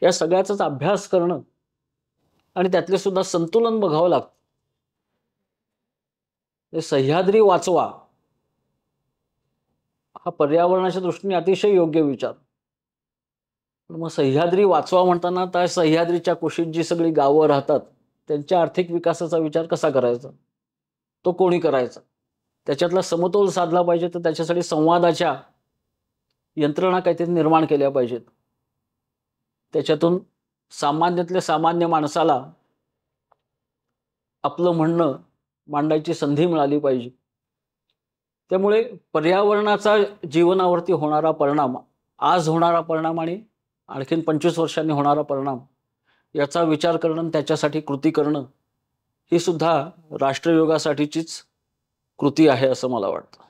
या सगळ्याचाच अभ्यास करणं आणि त्यातले सुद्धा संतुलन बघावं लागतं. सह्याद्री वाचवा हा पर्यावरणाच्या दृष्टीने अतिशय योग्य विचार. पण मग सह्याद्री वाचवा म्हणताना त्या सह्याद्रीच्या कुशीत जी सगळी गावं राहतात त्यांच्या आर्थिक विकासाचा विचार कसा करायचा, तो कोणी करायचा, त्याच्यातला समतोल साधला पाहिजे. तर त्याच्यासाठी संवादाच्या यंत्रणा काहीतरी निर्माण केल्या पाहिजेत. त्याच्यातून सामान्यातल्या सामान्य माणसाला आपलं म्हणणं मांडायची संधी मिळाली पाहिजे. त्यामुळे पर्यावरणाचा जीवनावरती होणारा परिणाम, आज होणारा परिणाम आणि आणखीन 25 वर्षांनी होणारा परिणाम, याचा विचार करणं आणि त्याच्यासाठी कृती करणं, ही सुद्धा राष्ट्रयोगासाठीचीच कृती आहे असं मला वाटतं.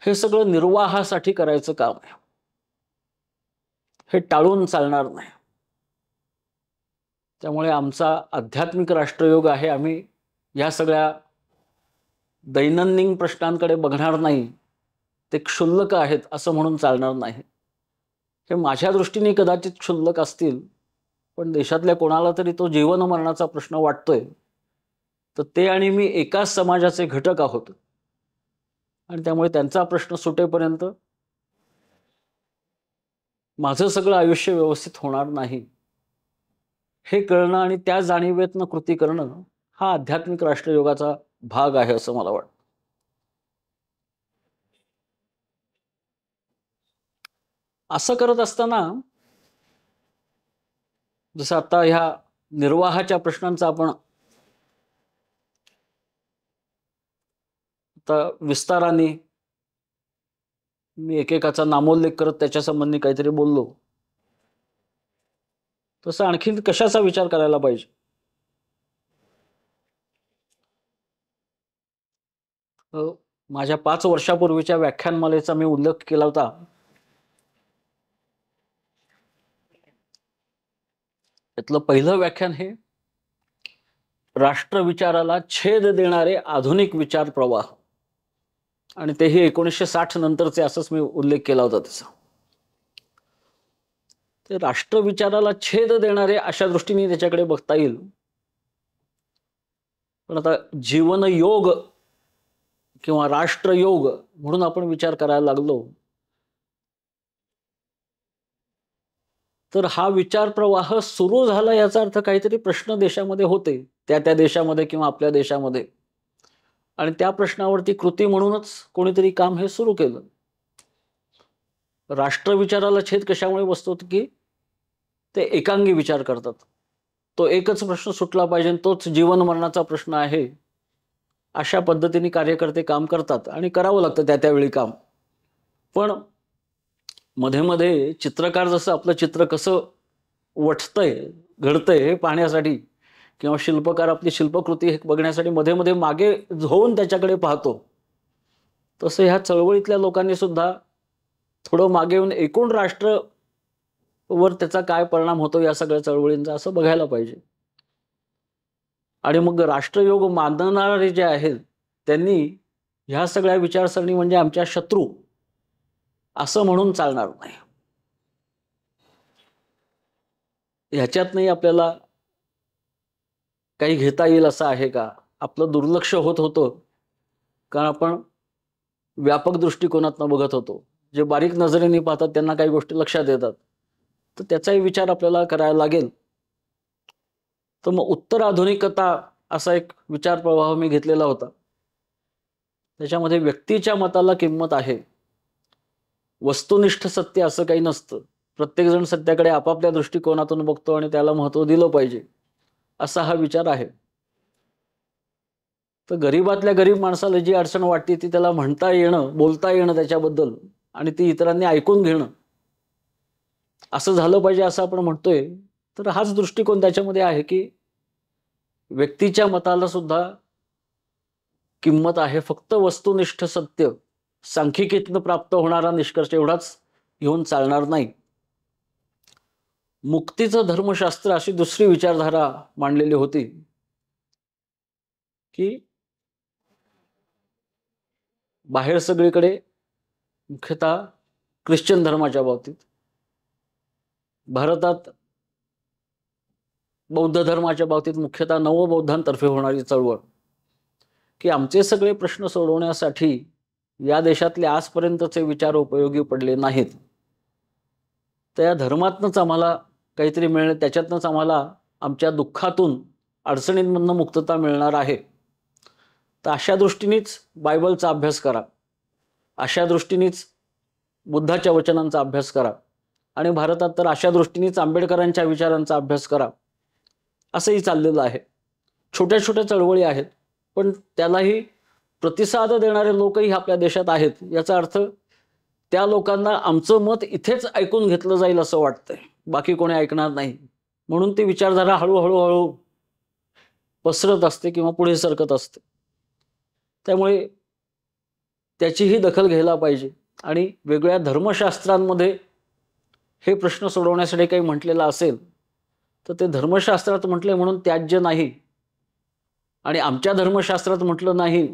हे सगळं निर्वाहासाठी करायचं काम आहे, हे टाळून चालणार नाही. त्यामुळे आमचा आध्यात्मिक राष्ट्रयोग आहे. आम्ही या सगळ्या दैनंदिन प्रश्नांकडे बघणार नाही, ते क्षुल्लक आहेत असं म्हणून चालणार नाही. हे माझ्या दृष्टीने कदाचित क्षुल्लक असतील, पण देशातल्या कोणाला तरी तो जीवन मरणाचा प्रश्न वाटतोय, तर ते आणि मी एकाच समाजाचे घटक आहोत आणि त्यामुळे त्यांचा प्रश्न सुटेपर्यंत माझं सगळं आयुष्य व्यवस्थित होणार नाही, हे कळणं आणि त्या जाणीवेतनं कृती करणं, हा आध्यात्मिक राष्ट्रयोगाचा भाग आहे असं मला वाटतं. असं करत असताना जसं आता ह्या निर्वाहाच्या प्रश्नांचा आपण आता विस्ताराने मी एकेकाचा नामोल्लेख करत त्याच्या संबंधी काहीतरी बोललो, तसं आणखीन कशाचा विचार करायला पाहिजे. अ, माझ्या 5 वर्षापूर्वीच्या व्याख्यानमालेचा मी उल्लेख केला होता. त्यातलं पहिलं व्याख्यान हे राष्ट्रविचाराला छेद देणारे आधुनिक विचार प्रवाह, आणि तेही 1960 नंतरचे, असंच मी उल्लेख केला होता त्याचा. ते राष्ट्रविचाराला छेद देणारे अशा दृष्टीने त्याच्याकडे बघता येईल. पण आता जीवनयोग किंवा राष्ट्रयोग म्हणून आपण विचार करायला लागलो तर हा विचार प्रवाह सुरू झाला याचा अर्थ काहीतरी प्रश्न देशामध्ये होते, त्या देशामध्ये किंवा आपल्या देशामध्ये, आणि त्या प्रश्नावरती कृती म्हणूनच कोणीतरी काम हे सुरू केलं. राष्ट्रविचाराला छेद कशामुळे बसतो की ते एकांगी विचार करतात. तो एकच प्रश्न सुटला पाहिजे, तोच जीवन मरणाचा प्रश्न आहे, अशा पद्धतीने कार्यकर्ते काम करतात आणि करावं लागतं त्यावेळी काम. पण मध्ये मध्ये चित्रकार जसं आपलं चित्र कसं वठतंय घडतंय हे पाहण्यासाठी, किंवा शिल्पकार आपली शिल्पकृती हे बघण्यासाठी मध्ये मध्ये मागे होऊन त्याच्याकडे पाहतो, तसं ह्या चळवळीतल्या लोकांनी सुद्धा थोडं मागे येऊन एकूण राष्ट्र वर त्याचा काय परिणाम होतो या सगळ्या चळवळींचा असं बघायला पाहिजे. आणि मग राष्ट्रयोग मानणारे जे आहेत त्यांनी ह्या सगळ्या विचारसरणी म्हणजे आमच्या शत्रू असं म्हणून चालणार नाही. ह्याच्यातनंही आपल्याला काही घेता येईल असं आहे का? आपलं दुर्लक्ष होत होतं कारण आपण व्यापक दृष्टिकोनातनं बघत होतो. जे बारीक नजरेने पाहतात त्यांना काही गोष्टी लक्षात येतात, तर त्याचाही विचार आपल्याला करायला लागेल. तर मग उत्तर आधुनिकता असा एक विचार प्रवाह मी घेतलेला होता. त्याच्यामध्ये व्यक्तीच्या मताला किंमत आहे, वस्तुनिष्ठ सत्य असं काही नसतं. प्रत्येकजण सत्याकडे आपापल्या दृष्टिकोनातून बघतो आणि त्याला महत्त्व दिलं पाहिजे, असा हा विचार आहे. तर गरीबातल्या गरीब माणसाला जी अडचण वाटते ती त्याला म्हणता येणं, बोलता येणं त्याच्याबद्दल, आणि ती इतरांनी ऐकून घेणं, असं झालं पाहिजे असं आपण म्हणतोय. तर हाच दृष्टिकोन त्याच्यामध्ये आहे की व्यक्तीच्या मताला सुद्धा किंमत आहे, फक्त वस्तुनिष्ठ सत्य सांख्यिकीतनं प्राप्त होणारा निष्कर्ष एवढाच घेऊन चालणार नाही. मुक्तीचं धर्मशास्त्र अशी दुसरी विचारधारा मांडलेली होती की बाहेर सगळीकडे मुख्यतः ख्रिश्चन धर्माच्या बाबतीत, भारतात बौद्ध धर्माच्या बाबतीत मुख्यतः नवबौद्धांतर्फे होणारी चळवळ, की आमचे सगळे प्रश्न सोडवण्यासाठी या देशातले आजपर्यंतचे विचार उपयोगी पडले नाहीत, तर या धर्मातनंच आम्हाला काहीतरी मिळेल, त्याच्यातनंच आम्हाला आमच्या दुःखातून अडचणींमधनं मुक्तता मिळणार आहे. तर अशा दृष्टीनेच बायबलचा अभ्यास करा, अशा दृष्टीनेच बुद्धाच्या वचनांचा अभ्यास करा, आणि भारतात तर अशा दृष्टीनेच आंबेडकरांच्या विचारांचा अभ्यास करा, असंही चाललेलं आहे. छोट्या छोट्या चळवळी आहेत, पण त्यालाही प्रतिसाद देणारे लोकही आपल्या देशात आहेत. याचा अर्थ त्या लोकांना आमचं मत इथेच ऐकून घेतलं जाईल असं वाटतंय, बाकी कोणी ऐकणार नाही, म्हणून ती विचारधारा हळूहळू पसरत असते किंवा पुढे सरकत असते. त्यामुळे त्याचीही दखल घ्यायला पाहिजे. आणि वेगळ्या धर्मशास्त्रांमध्ये हे प्रश्न सोडवण्यासाठी काही म्हटलेलं असेल तर ते धर्मशास्त्रात म्हटले म्हणून त्याज्य नाही, आणि आमच्या धर्मशास्त्रात म्हटलं नाही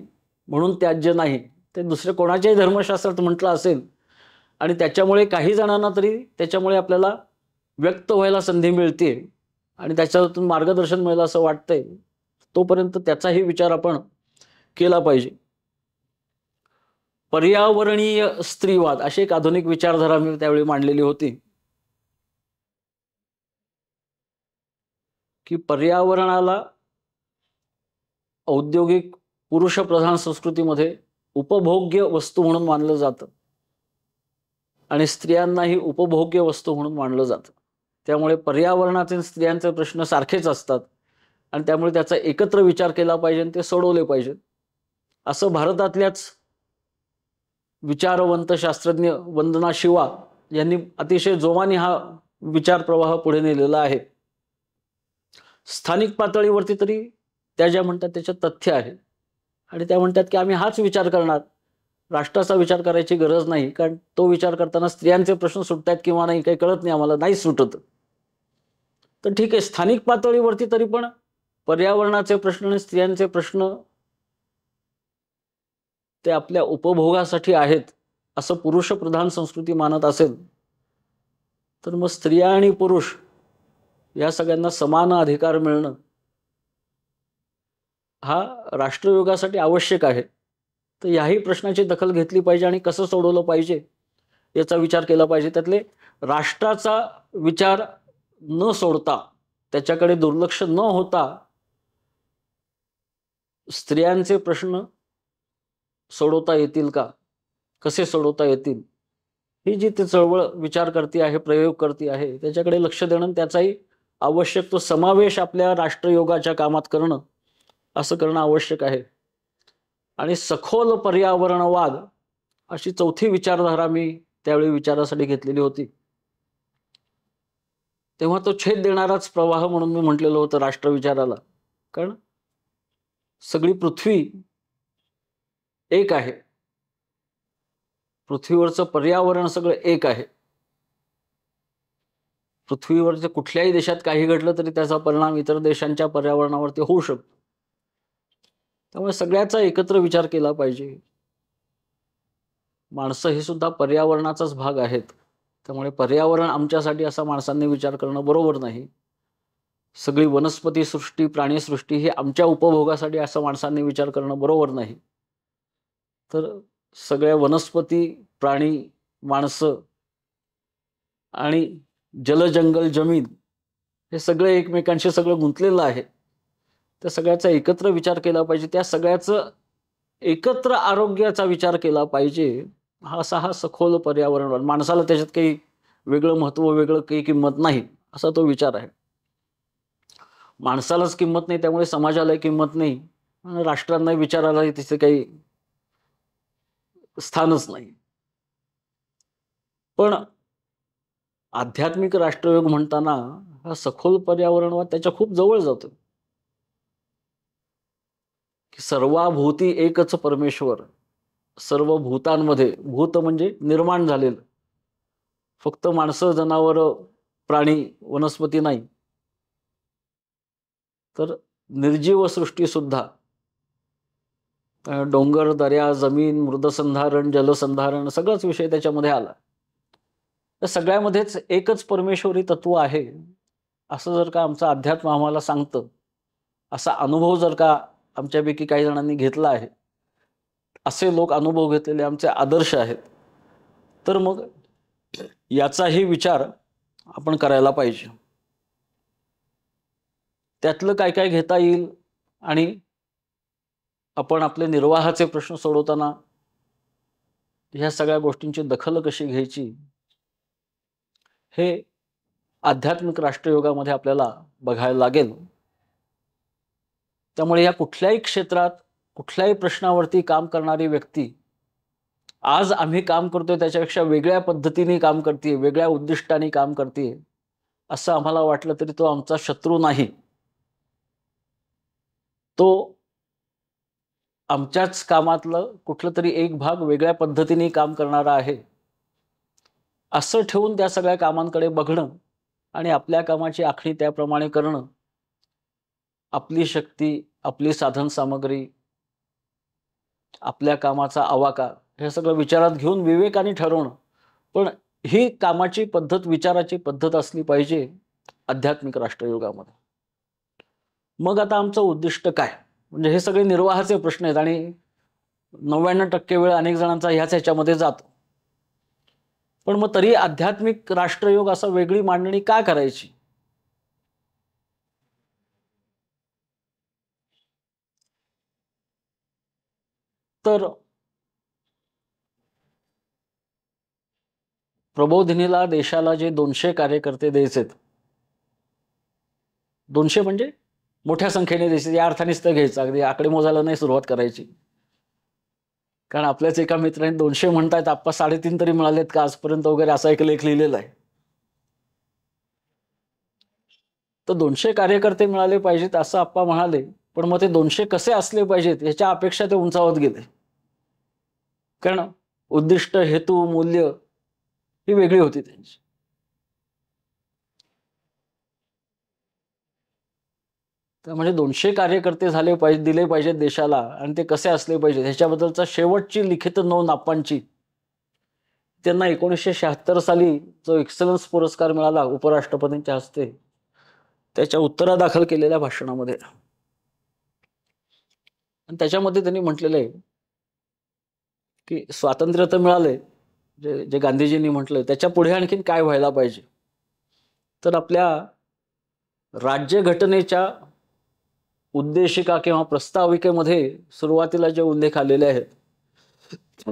म्हणून त्याज्य नाही. ते दुसरे कोणाच्याही धर्मशास्त्रात म्हटलं असेल आणि त्याच्यामुळे काही जणांना तरी त्याच्यामुळे आपल्याला व्यक्त व्हायला संधी मिळते आणि त्याच्यातून मार्गदर्शन मिळेल असं वाटतंय, तोपर्यंत त्याचाही विचार आपण केला पाहिजे. पर्यावरणीय स्त्रीवाद अशी एक आधुनिक विचारधारा मी त्यावेळी मांडलेली होती, की पर्यावरणाला औद्योगिक पुरुषप्रधान संस्कृतीमध्ये उपभोग्य वस्तू म्हणून मानलं जातं आणि स्त्रियांनाही उपभोग्य वस्तू म्हणून मानलं जातं. त्यामुळे पर्यावरणाचे स्त्रियांचे प्रश्न सारखेच असतात आणि त्यामुळे त्याचा एकत्र विचार केला पाहिजे आणि ते सोडवले पाहिजेत, असं भारतातल्याच विचारवंत शास्त्रज्ञ वंदना शिवा यांनी अतिशय जोमाने हा विचार प्रवाह पुढे नेलेला आहे. स्थानिक पातळीवरती तरी त्या ज्या म्हणतात त्याच्यात तथ्य आहे, आणि त्या म्हणतात की आम्ही हाच विचार करणार, राष्ट्राचा विचार करायची गरज नाही, कारण तो विचार करताना स्त्रियांचे प्रश्न सुटतात किंवा नाही काही कळत नाही, आम्हाला नाही सुटत. तर ठीक आहे, स्थानिक पातळीवरती तरी पण पर्यावरणाचे प्रश्न आणि स्त्रियांचे प्रश्न ते आपल्या उपभोगासाठी आहेत असं पुरुषप्रधान संस्कृती मानत असेल, तर मग स्त्रिया आणि पुरुष या सगळ्यांना समान अधिकार मिळणं हा राष्ट्रयोगासाठी आवश्यक आहे. तर याही प्रश्नाची दखल घेतली पाहिजे आणि कसं सोडवलं पाहिजे याचा विचार केला पाहिजे. त्यातले राष्ट्राचा विचार न सोडता, त्याच्याकडे दुर्लक्ष न होता स्त्रियांचे प्रश्न सोडवता येतील का, कसे सोडवता येतील, ही जी ती चळवळ विचार करते आहे, प्रयोग करते आहे, त्याच्याकडे लक्ष देणं, त्याचाही आवश्यक तो समावेश आपल्या राष्ट्रयोगाच्या कामात करणं, असं करणं आवश्यक आहे. आणि सखोल पर्यावरणवाद अशी चौथी विचारधारा मी त्यावेळी विचारासाठी घेतलेली होती. तेव्हा तो छेद देणाराच प्रवाह म्हणून मी म्हटलेलं होतं राष्ट्रविचाराला. कारण सगळी पृथ्वी एक आहे, पृथ्वीवरचं पर्यावरण सगळं एक आहे. पृथ्वीवरच्या कुठल्याही देशात काही घडलं तरी त्याचा परिणाम इतर देशांच्या पर्यावरणावरती होऊ शकतो. त्यामुळे सगळ्याचा एकत्र विचार केला पाहिजे. माणसं हे सुद्धा पर्यावरणाचाच भाग आहेत. त्यामुळे पर्यावरण आमच्यासाठी असा माणसांनी विचार करणं बरोबर नाही. सगळी वनस्पती सृष्टी, प्राणीसृष्टी ही आमच्या उपभोगासाठी असं माणसांनी विचार करणं बरोबर नाही. तर सगळ्या वनस्पती, प्राणी, माणसं आणि जल, जंगल, जमीन हे सगळे एकमेकांशी सगळं गुंतलेलं आहे. त्या सगळ्याचा एकत्र विचार केला पाहिजे. त्या सगळ्याचं एकत्र आरोग्याचा विचार केला पाहिजे. हा सखोल पर्यावरण. माणसाला त्याच्यात काही वेगळं महत्व, वेगळं काही किंमत नाही, असा तो विचार आहे. माणसालाच किंमत नाही, त्यामुळे समाजालाही किंमत नाही आणि राष्ट्रांनाही विचारालाही तिथे काही स्थानच नाही. पण आध्यात्मिक राष्ट्रयोग म्हणताना हा सखोल पर्यावरणवाद त्याच्या खूप जवळ जातो. की सर्वाभूती एकच परमेश्वर, सर्व भूतांमध्ये, भूत म्हणजे निर्माण झालेलं, फक्त माणसं, जनावरं, प्राणी, वनस्पती नाही, तर निर्जीव सृष्टी सुद्धा, डोंगर, दर्या, जमीन, मृदसंधारण, जलसंधारण सगळंच विषय त्याच्यामध्ये आला. तर सगळ्यामध्येच एकच परमेश्वरी तत्व आहे असं जर का आमचं अध्यात्म आम्हाला सांगतं, असा अनुभव जर का आमच्यापैकी काही जणांनी घेतला आहे, असे लोक अनुभव घेतलेले आमचे आदर्श आहेत, तर मग याचाही विचार आपण करायला पाहिजे. त्यातलं काय काय घेता येईल आणि आपण आपले निर्वाहाचे प्रश्न सोडवताना ह्या सगळ्या गोष्टींची दखल कशी घ्यायची, हे आध्यात्मिक राष्ट्रयोगामध्ये आपल्याला बघायला लागेल. त्यामुळे या कुठल्याही क्षेत्रात, कुठल्याही प्रश्नावरती काम करणारी व्यक्ती आज आम्ही काम करतोय त्याच्यापेक्षा वेगळ्या पद्धतीने काम करते, वेगळ्या उद्दिष्टाने काम करते, असं आम्हाला वाटलं तरी तो आमचा शत्रू नाही. तो आमच्याच कामातलं कुठलं तरी एक भाग वेगळ्या पद्धतीने काम करणारा आहे, असं ठेवून त्या सगळ्या कामांकडे बघणं आणि आपल्या कामाची आखणी त्याप्रमाणे करणं, आपली शक्ती, आपली साधन सामग्री, आपल्या कामाचा आवाका हे सगळं विचारात घेऊन विवेकाने ठरवणं. पण ही कामाची पद्धत, विचाराची पद्धत असली पाहिजे आध्यात्मिक राष्ट्रयोगामध्ये. मग आता आमचं उद्दिष्ट काय, म्हणजे हे सगळे निर्वाहाचे प्रश्न आहेत आणि 99% वेळ अनेक जणांचा ह्याच्यामध्ये जातो. पण मग तरी आध्यात्मिक राष्ट्रयोग असं वेगळी मांडणी का करायची? तर प्रबोधिनीला देशाला जे 200 कार्यकर्ते द्यायचेत, 200 म्हणजे मोठ्या संख्येने द्यायचे, या अर्थानेच तर घ्यायचं, अगदी आकडे मोजायला नाही सुरुवात करायची. कारण आपल्याच एका मित्राने 200 म्हणतायत, आप्पा 3.5 तरी मिळालेत का आजपर्यंत वगैरे, असा एक लेख लिहिलेला आहे. तर 200 कार्यकर्ते मिळाले पाहिजेत असं आप्पा म्हणाले. पण मग ते 200 कसे असले पाहिजेत याच्या अपेक्षा ते उंचावत गेले. कारण उद्दिष्ट, हेतू, मूल्य ही वेगळी होती त्यांची. तर म्हणजे 200 कार्यकर्ते झाले पाहिजे, दिले पाहिजेत देशाला आणि ते कसे असले पाहिजे ह्याच्याबद्दलचा शेवटची लिखित नोंद आप्पांची त्यांना 1976 साली जो एक्सलन्स पुरस्कार मिळाला उपराष्ट्रपतींच्या हस्ते त्याच्या उत्तरादाखल केलेल्या भाषणामध्ये. आणि त्याच्यामध्ये त्यांनी म्हटलेलं आहे की स्वातंत्र्य तर मिळाले, जे जे गांधीजींनी म्हटलं त्याच्या पुढे आणखीन काय व्हायला पाहिजे. तर आपल्या राज्यघटनेच्या उद्देशिका किंवा प्रस्ताविकेमध्ये सुरुवातीला जे उल्लेख आलेले आहेत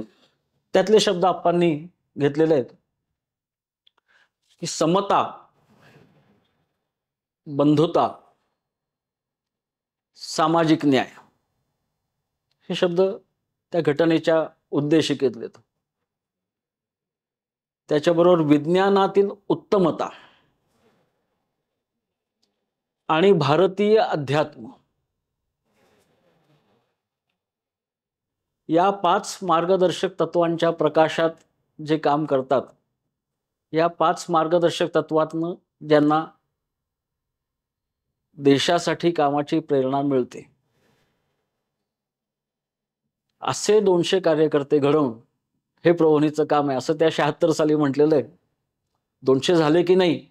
त्यातले शब्द आप्पांनी घेतलेले आहेत की समता, बंधुता, सामाजिक न्याय हे शब्द त्या घटनेच्या उद्देशिकेतले. त्याच्याबरोबर विज्ञानातील उत्तमता आणि भारतीय अध्यात्म या 5 मार्गदर्शक तत्वांच्या प्रकाशात जे काम करतात, या 5 मार्गदर्शक तत्वातनं ज्यांना देशासाठी कामाची प्रेरणा मिळते असे 200 कार्यकर्ते घडवून हे प्रबोधनीचं काम आहे असं त्या 76 साली म्हटलेलं आहे. 200 झाले की नाही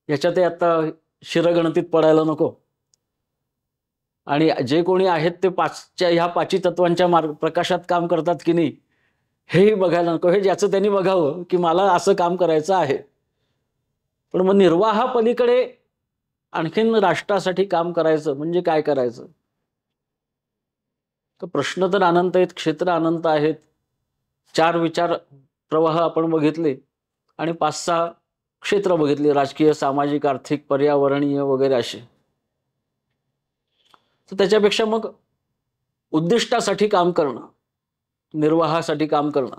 याच्यात आता शिरगणतीत पडायला नको. आणि जे कोणी आहेत ते ह्या 5 तत्वांच्या प्रकाशात काम करतात की नाही हेही बघायला नको. हे ज्याचं त्यांनी बघावं की मला असं काम करायचं आहे. पण मग निर्वाहापलीकडे आणखीन राष्ट्रासाठी काम करायचं म्हणजे काय करायचं. तर प्रश्न तर अनंत आहेत, क्षेत्र अनंत आहेत. 4 विचार प्रवाह आपण बघितले आणि 5-6 क्षेत्र बघितली, राजकीय, सामाजिक, आर्थिक, पर्यावरणीय वगैरे असे. तर त्याच्यापेक्षा मग उद्दिष्टासाठी काम करणं, निर्वाहासाठी काम करणं.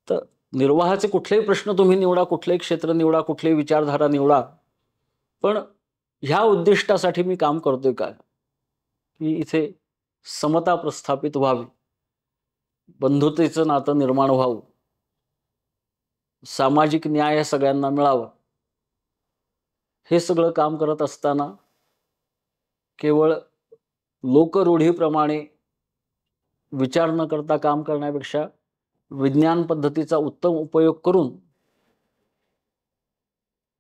तर निर्वाहाचे कुठलेही प्रश्न तुम्ही निवडा, कुठलेही क्षेत्र निवडा, कुठलीही विचारधारा निवडा, पण ह्या उद्दिष्टासाठी मी काम करतोय का की इथे समता प्रस्थापित व्हावी, बंधुतेचं नातं निर्माण व्हावं, सामाजिक न्याय सगळ्यांना मिळावा. हे सगळं काम करत असताना केवळ लोकरूढीप्रमाणे विचार न करता काम करण्यापेक्षा विज्ञान पद्धतीचा उत्तम उपयोग करून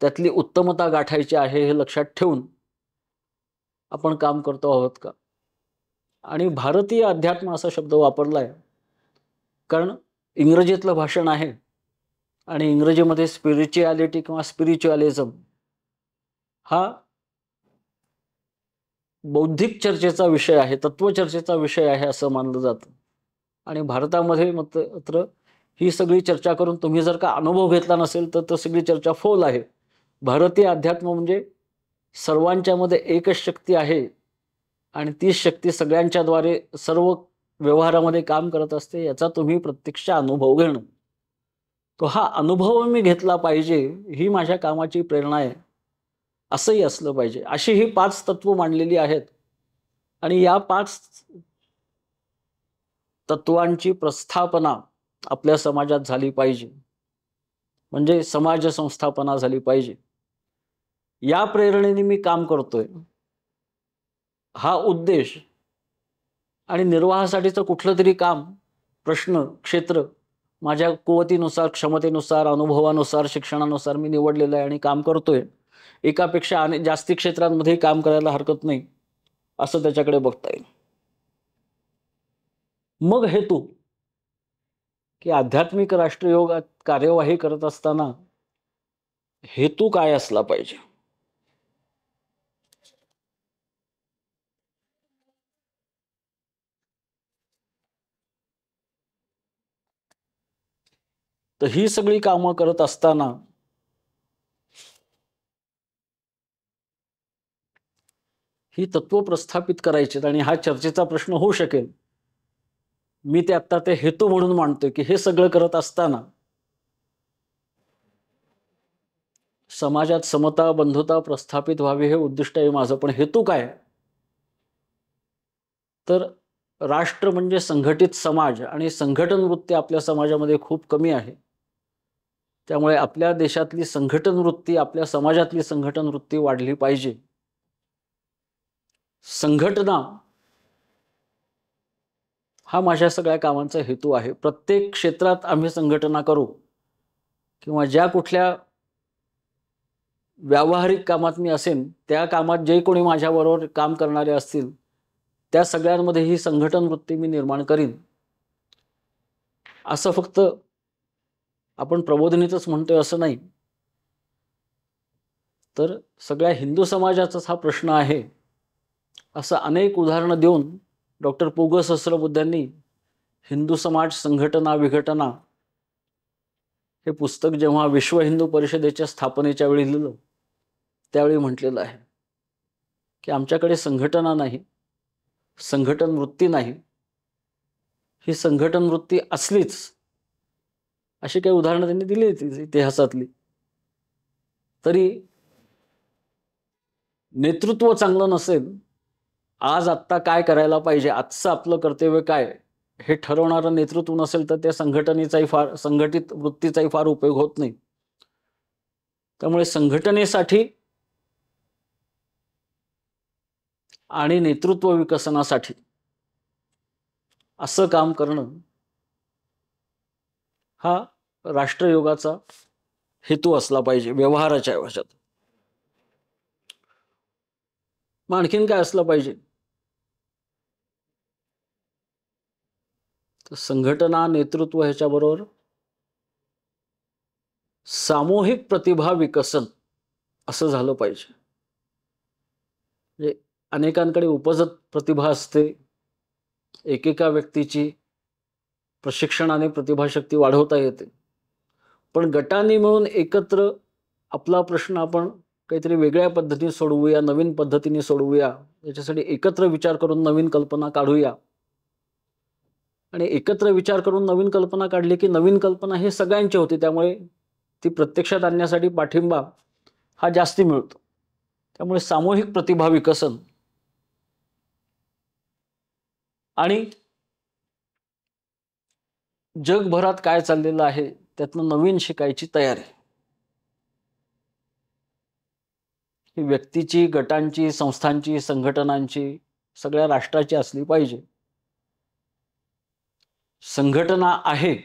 त्यातली उत्तमता गाठायची आहे हे लक्षात ठेवून आपण काम करतो आहोत का. आणि भारतीय अध्यात्म असा शब्द वापरलाय कारण इंग्रजीतलं भाषण आहे आणि इंग्रजीमध्ये स्पिरिच्युअलिटी किंवा स्पिरिच्युअलिझम हा बौद्धिक चर्चेचा विषय आहे, तत्वचर्चेचा विषय आहे असं मानलं जातं. आणि भारतामध्ये मात्र ही सगळी चर्चा करून तुम्ही जर का अनुभव घेतला नसेल तर सगळी चर्चा फोल आहे. भारतीय अध्यात्म म्हणजे सर्वांच्यामध्ये एकच शक्ती आहे आणि ती शक्ती सगळ्यांच्याद्वारे सर्व व्यवहारामध्ये काम करत असते याचा तुम्ही प्रत्यक्ष अनुभव घेणं. तो हा अनुभव मी घेतला पाहिजे ही माझ्या कामाची प्रेरणा आहे असंही असलं पाहिजे. अशी ही 5 तत्व मांडलेली आहेत आणि या 5 तत्वांची प्रस्थापना आपल्या समाजात झाली पाहिजे, म्हणजे समाज संस्थापना झाली पाहिजे. या प्रेरणेने मी काम करतोय हा उद्देश आणि निर्वाहासाठीचं कुठलं तरी काम, प्रश्न, क्षेत्र माझ्या कुवतीनुसार, क्षमतेनुसार, अनुभवानुसार, शिक्षणानुसार मी निवडलेलं आहे आणि काम करतोय. एकापेक्षा जास्ती क्षेत्रांमध्ये काम करायला हरकत नाही असं त्याच्याकडे बघता येईल. मग हेतू की आध्यात्मिक राष्ट्रयोगात कार्यवाही करत असताना हेतू काय असला पाहिजे. तर ही सगळी कामं करत असताना ही तत्व प्रस्थापित करायची आणि हा चर्चेचा प्रश्न होऊ शकेल. मी ते आता ते हेतू म्हणून मांडतोय की हे सगळं करत असताना समाजात समता, बंधुता प्रस्थापित व्हावी हे उद्दिष्ट आहे माझं. पण हेतू काय. तर राष्ट्र म्हणजे संघटित समाज आणि संघटन वृत्ती आपल्या समाजामध्ये खूप कमी आहे. त्यामुळे आपल्या देशातली संघटन वृत्ती, आपल्या समाजातली संघटन वृत्ती वाढली पाहिजे. संघटना हा माझ्या सगळ्या कामांचा हेतू आहे. प्रत्येक क्षेत्रात आम्ही संघटना करू किंवा ज्या कुठल्या व्यावहारिक कामात मी असेन, त्या कामात जे कोणी माझ्याबरोबर काम करणारे असतील, त्या सगळ्यांमध्ये ही संघटन वृत्ती मी निर्माण करीन. असं फक्त आपण प्रबोधिनीतच म्हणतोय असं नाही, तर सगळ्या हिंदू समाजाचाच हा प्रश्न आहे, असं अनेक उदाहरणं देऊन डॉक्टर पु ग सहस्रबुद्धांनी हिंदू समाज संघटना विघटना हे पुस्तक जेव्हा विश्व हिंदू परिषदेच्या स्थापनेच्या वेळी लिहिलं, त्यावेळी म्हटलेलं आहे की आमच्याकडे संघटना नाही, संघटन वृत्ती नाही. ही संघटन वृत्ती असलीच, अशी काही उदाहरणं त्यांनी दिली इतिहासातली. तरी नेतृत्व चांगलं नसेल, आज आत्ता काय करायला पाहिजे, आजचं आपलं कर्तव्य काय हे ठरवणारं नेतृत्व नसेल, तर त्या संघटित वृत्तीचाही फार उपयोग होत नाही. त्यामुळे संघटनेसाठी आणि नेतृत्व विकसनासाठी असं काम करणं हा राष्ट्रयोगाचा हेतू असला पाहिजे व्यवहाराच्या ह्याच्यात. मग आणखीन काय असलं पाहिजे, तर संघटना नेतृत्व ह्याच्याबरोबर सामूहिक प्रतिभा विकसन असं झालं पाहिजे. म्हणजे अनेकांकडे उपजत प्रतिभा असते, एकेका व्यक्तीची प्रशिक्षणाने प्रतिभाशक्ती वाढवता येते, पण गटांनी मिळून एकत्र आपला प्रश्न आपण काहीतरी वेगळ्या पद्धतीने सोडवूया, नवीन पद्धतीने सोडवूया, याच्यासाठी एकत्र विचार करून नवीन कल्पना काढूया. आणि एकत्र विचार करून नवीन कल्पना काढली की नवीन कल्पना हे सगळ्यांची होती, त्यामुळे ती प्रत्यक्षात आणण्यासाठी पाठिंबा हा जास्ती मिळतो. त्यामुळे सामूहिक प्रतिभा विकसन आणि जगभरात काय चाललेलं आहे त्यातनं नवीन शिकायची तयारी, ही व्यक्तीची, गटांची, संस्थांची, संघटनांची, सगळ्या राष्ट्राची असली पाहिजे. संघटना आहे,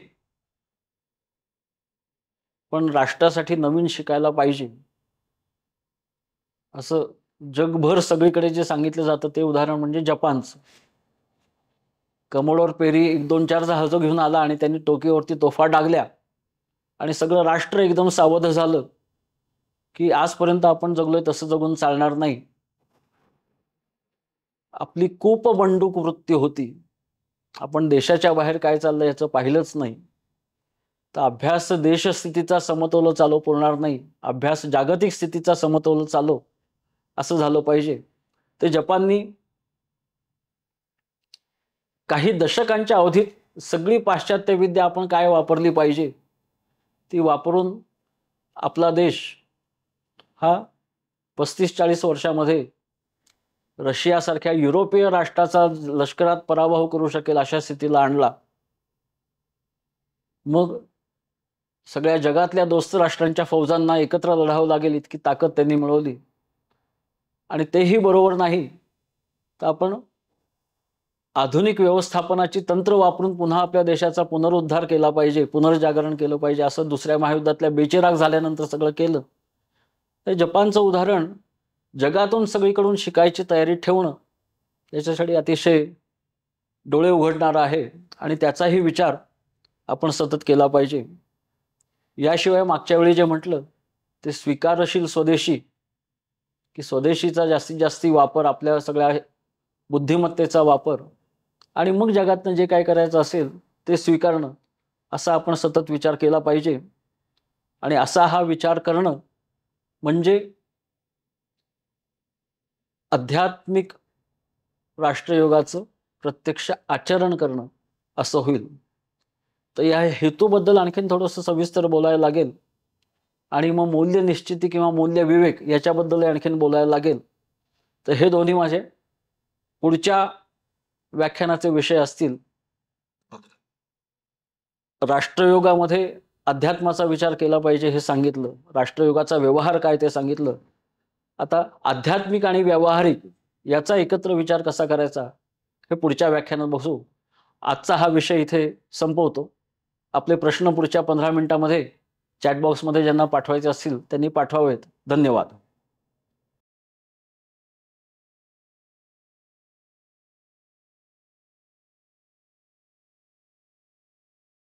पण राष्ट्रासाठी नवीन शिकायला पाहिजे, असं जगभर सगळीकडे जे सांगितलं जातं ते उदाहरण म्हणजे जपानचं. कमोडोर पेरी 1-2-4 जहाजं घेऊन आला आणि त्यांनी टोकियोवरती तोफा डागल्या आणि सगळं राष्ट्र एकदम सावध झालं की आजपर्यंत आपण जगलोय तसं जगून चालणार नाही. आपली खूप बंडूक वृत्ती होती, आपण देशाच्या बाहेर काय चाललं याचं पाहिलंच नाही. तर अभ्यास देशस्थितीचा समतोल चालवणार नाही, अभ्यास जागतिक स्थितीचा समतोल चालव, असं झालं पाहिजे. ते जपाननी काही दशकांच्या अवधीत सगळी पाश्चात्य विद्या आपण काय वापरली पाहिजे ती वापरून आपला देश हा 35-40 वर्षामध्ये रशियासारख्या युरोपीय राष्ट्राचा लष्करात पराभव करू शकेल अशा स्थितीला आणला. मग सगळ्या जगातल्या दोस्त राष्ट्रांच्या फौजांना एकत्र लढावं लागेल इतकी ताकद त्यांनी मिळवली. आणि तेही बरोबर नाही, तर आपण आधुनिक व्यवस्थापनाची तंत्र वापरून पुन्हा आपल्या देशाचा पुनरुद्धार केला पाहिजे, पुनर्जागरण केलं पाहिजे, असं दुसऱ्या महायुद्धातल्या बेचिराग झाल्यानंतर सगळं केलं. तर जपानचं उदाहरण जगातून सगळीकडून शिकायची तयारी ठेवणं याच्यासाठी अतिशय डोळे उघडणारा आहे आणि त्याचाही विचार आपण सतत केला पाहिजे. याशिवाय मागच्या वेळी जे म्हटलं ते स्वीकारशील स्वदेशी, की स्वदेशीचा जास्तीत जास्त वापर, आपल्या सगळ्या बुद्धिमत्तेचा वापर, आणि मग जगातनं जे काय करायचं असेल ते स्वीकारणं, असा आपण सतत विचार केला पाहिजे. आणि असा हा विचार करणं म्हणजे आध्यात्मिक राष्ट्रयोगाचं प्रत्यक्ष आचरण करणं असं होईल. तर या हेतूबद्दल आणखीन थोडंसं सविस्तर बोलायला लागेल आणि मग मूल्य निश्चिती किंवा मूल्य विवेक याच्याबद्दल आणखीन बोलायला लागेल. तर हे दोन्ही माझे पुढच्या व्याख्यानाचे विषय असतील. राष्ट्रयोगामध्ये अध्यात्माचा विचार केला पाहिजे हे सांगितलं, राष्ट्रयोगाचा व्यवहार काय ते सांगितलं. आता आध्यात्मिक आणि व्यावहारिक याचा एकत्र विचार कसा करायचा हे पुढच्या व्याख्यानात बघू. आजचा हा विषय इथे संपवतो. आपले प्रश्न पुढच्या 15 मिनिटांमध्ये चॅटबॉक्समध्ये ज्यांना पाठवायचे असतील त्यांनी पाठवावेत. धन्यवाद.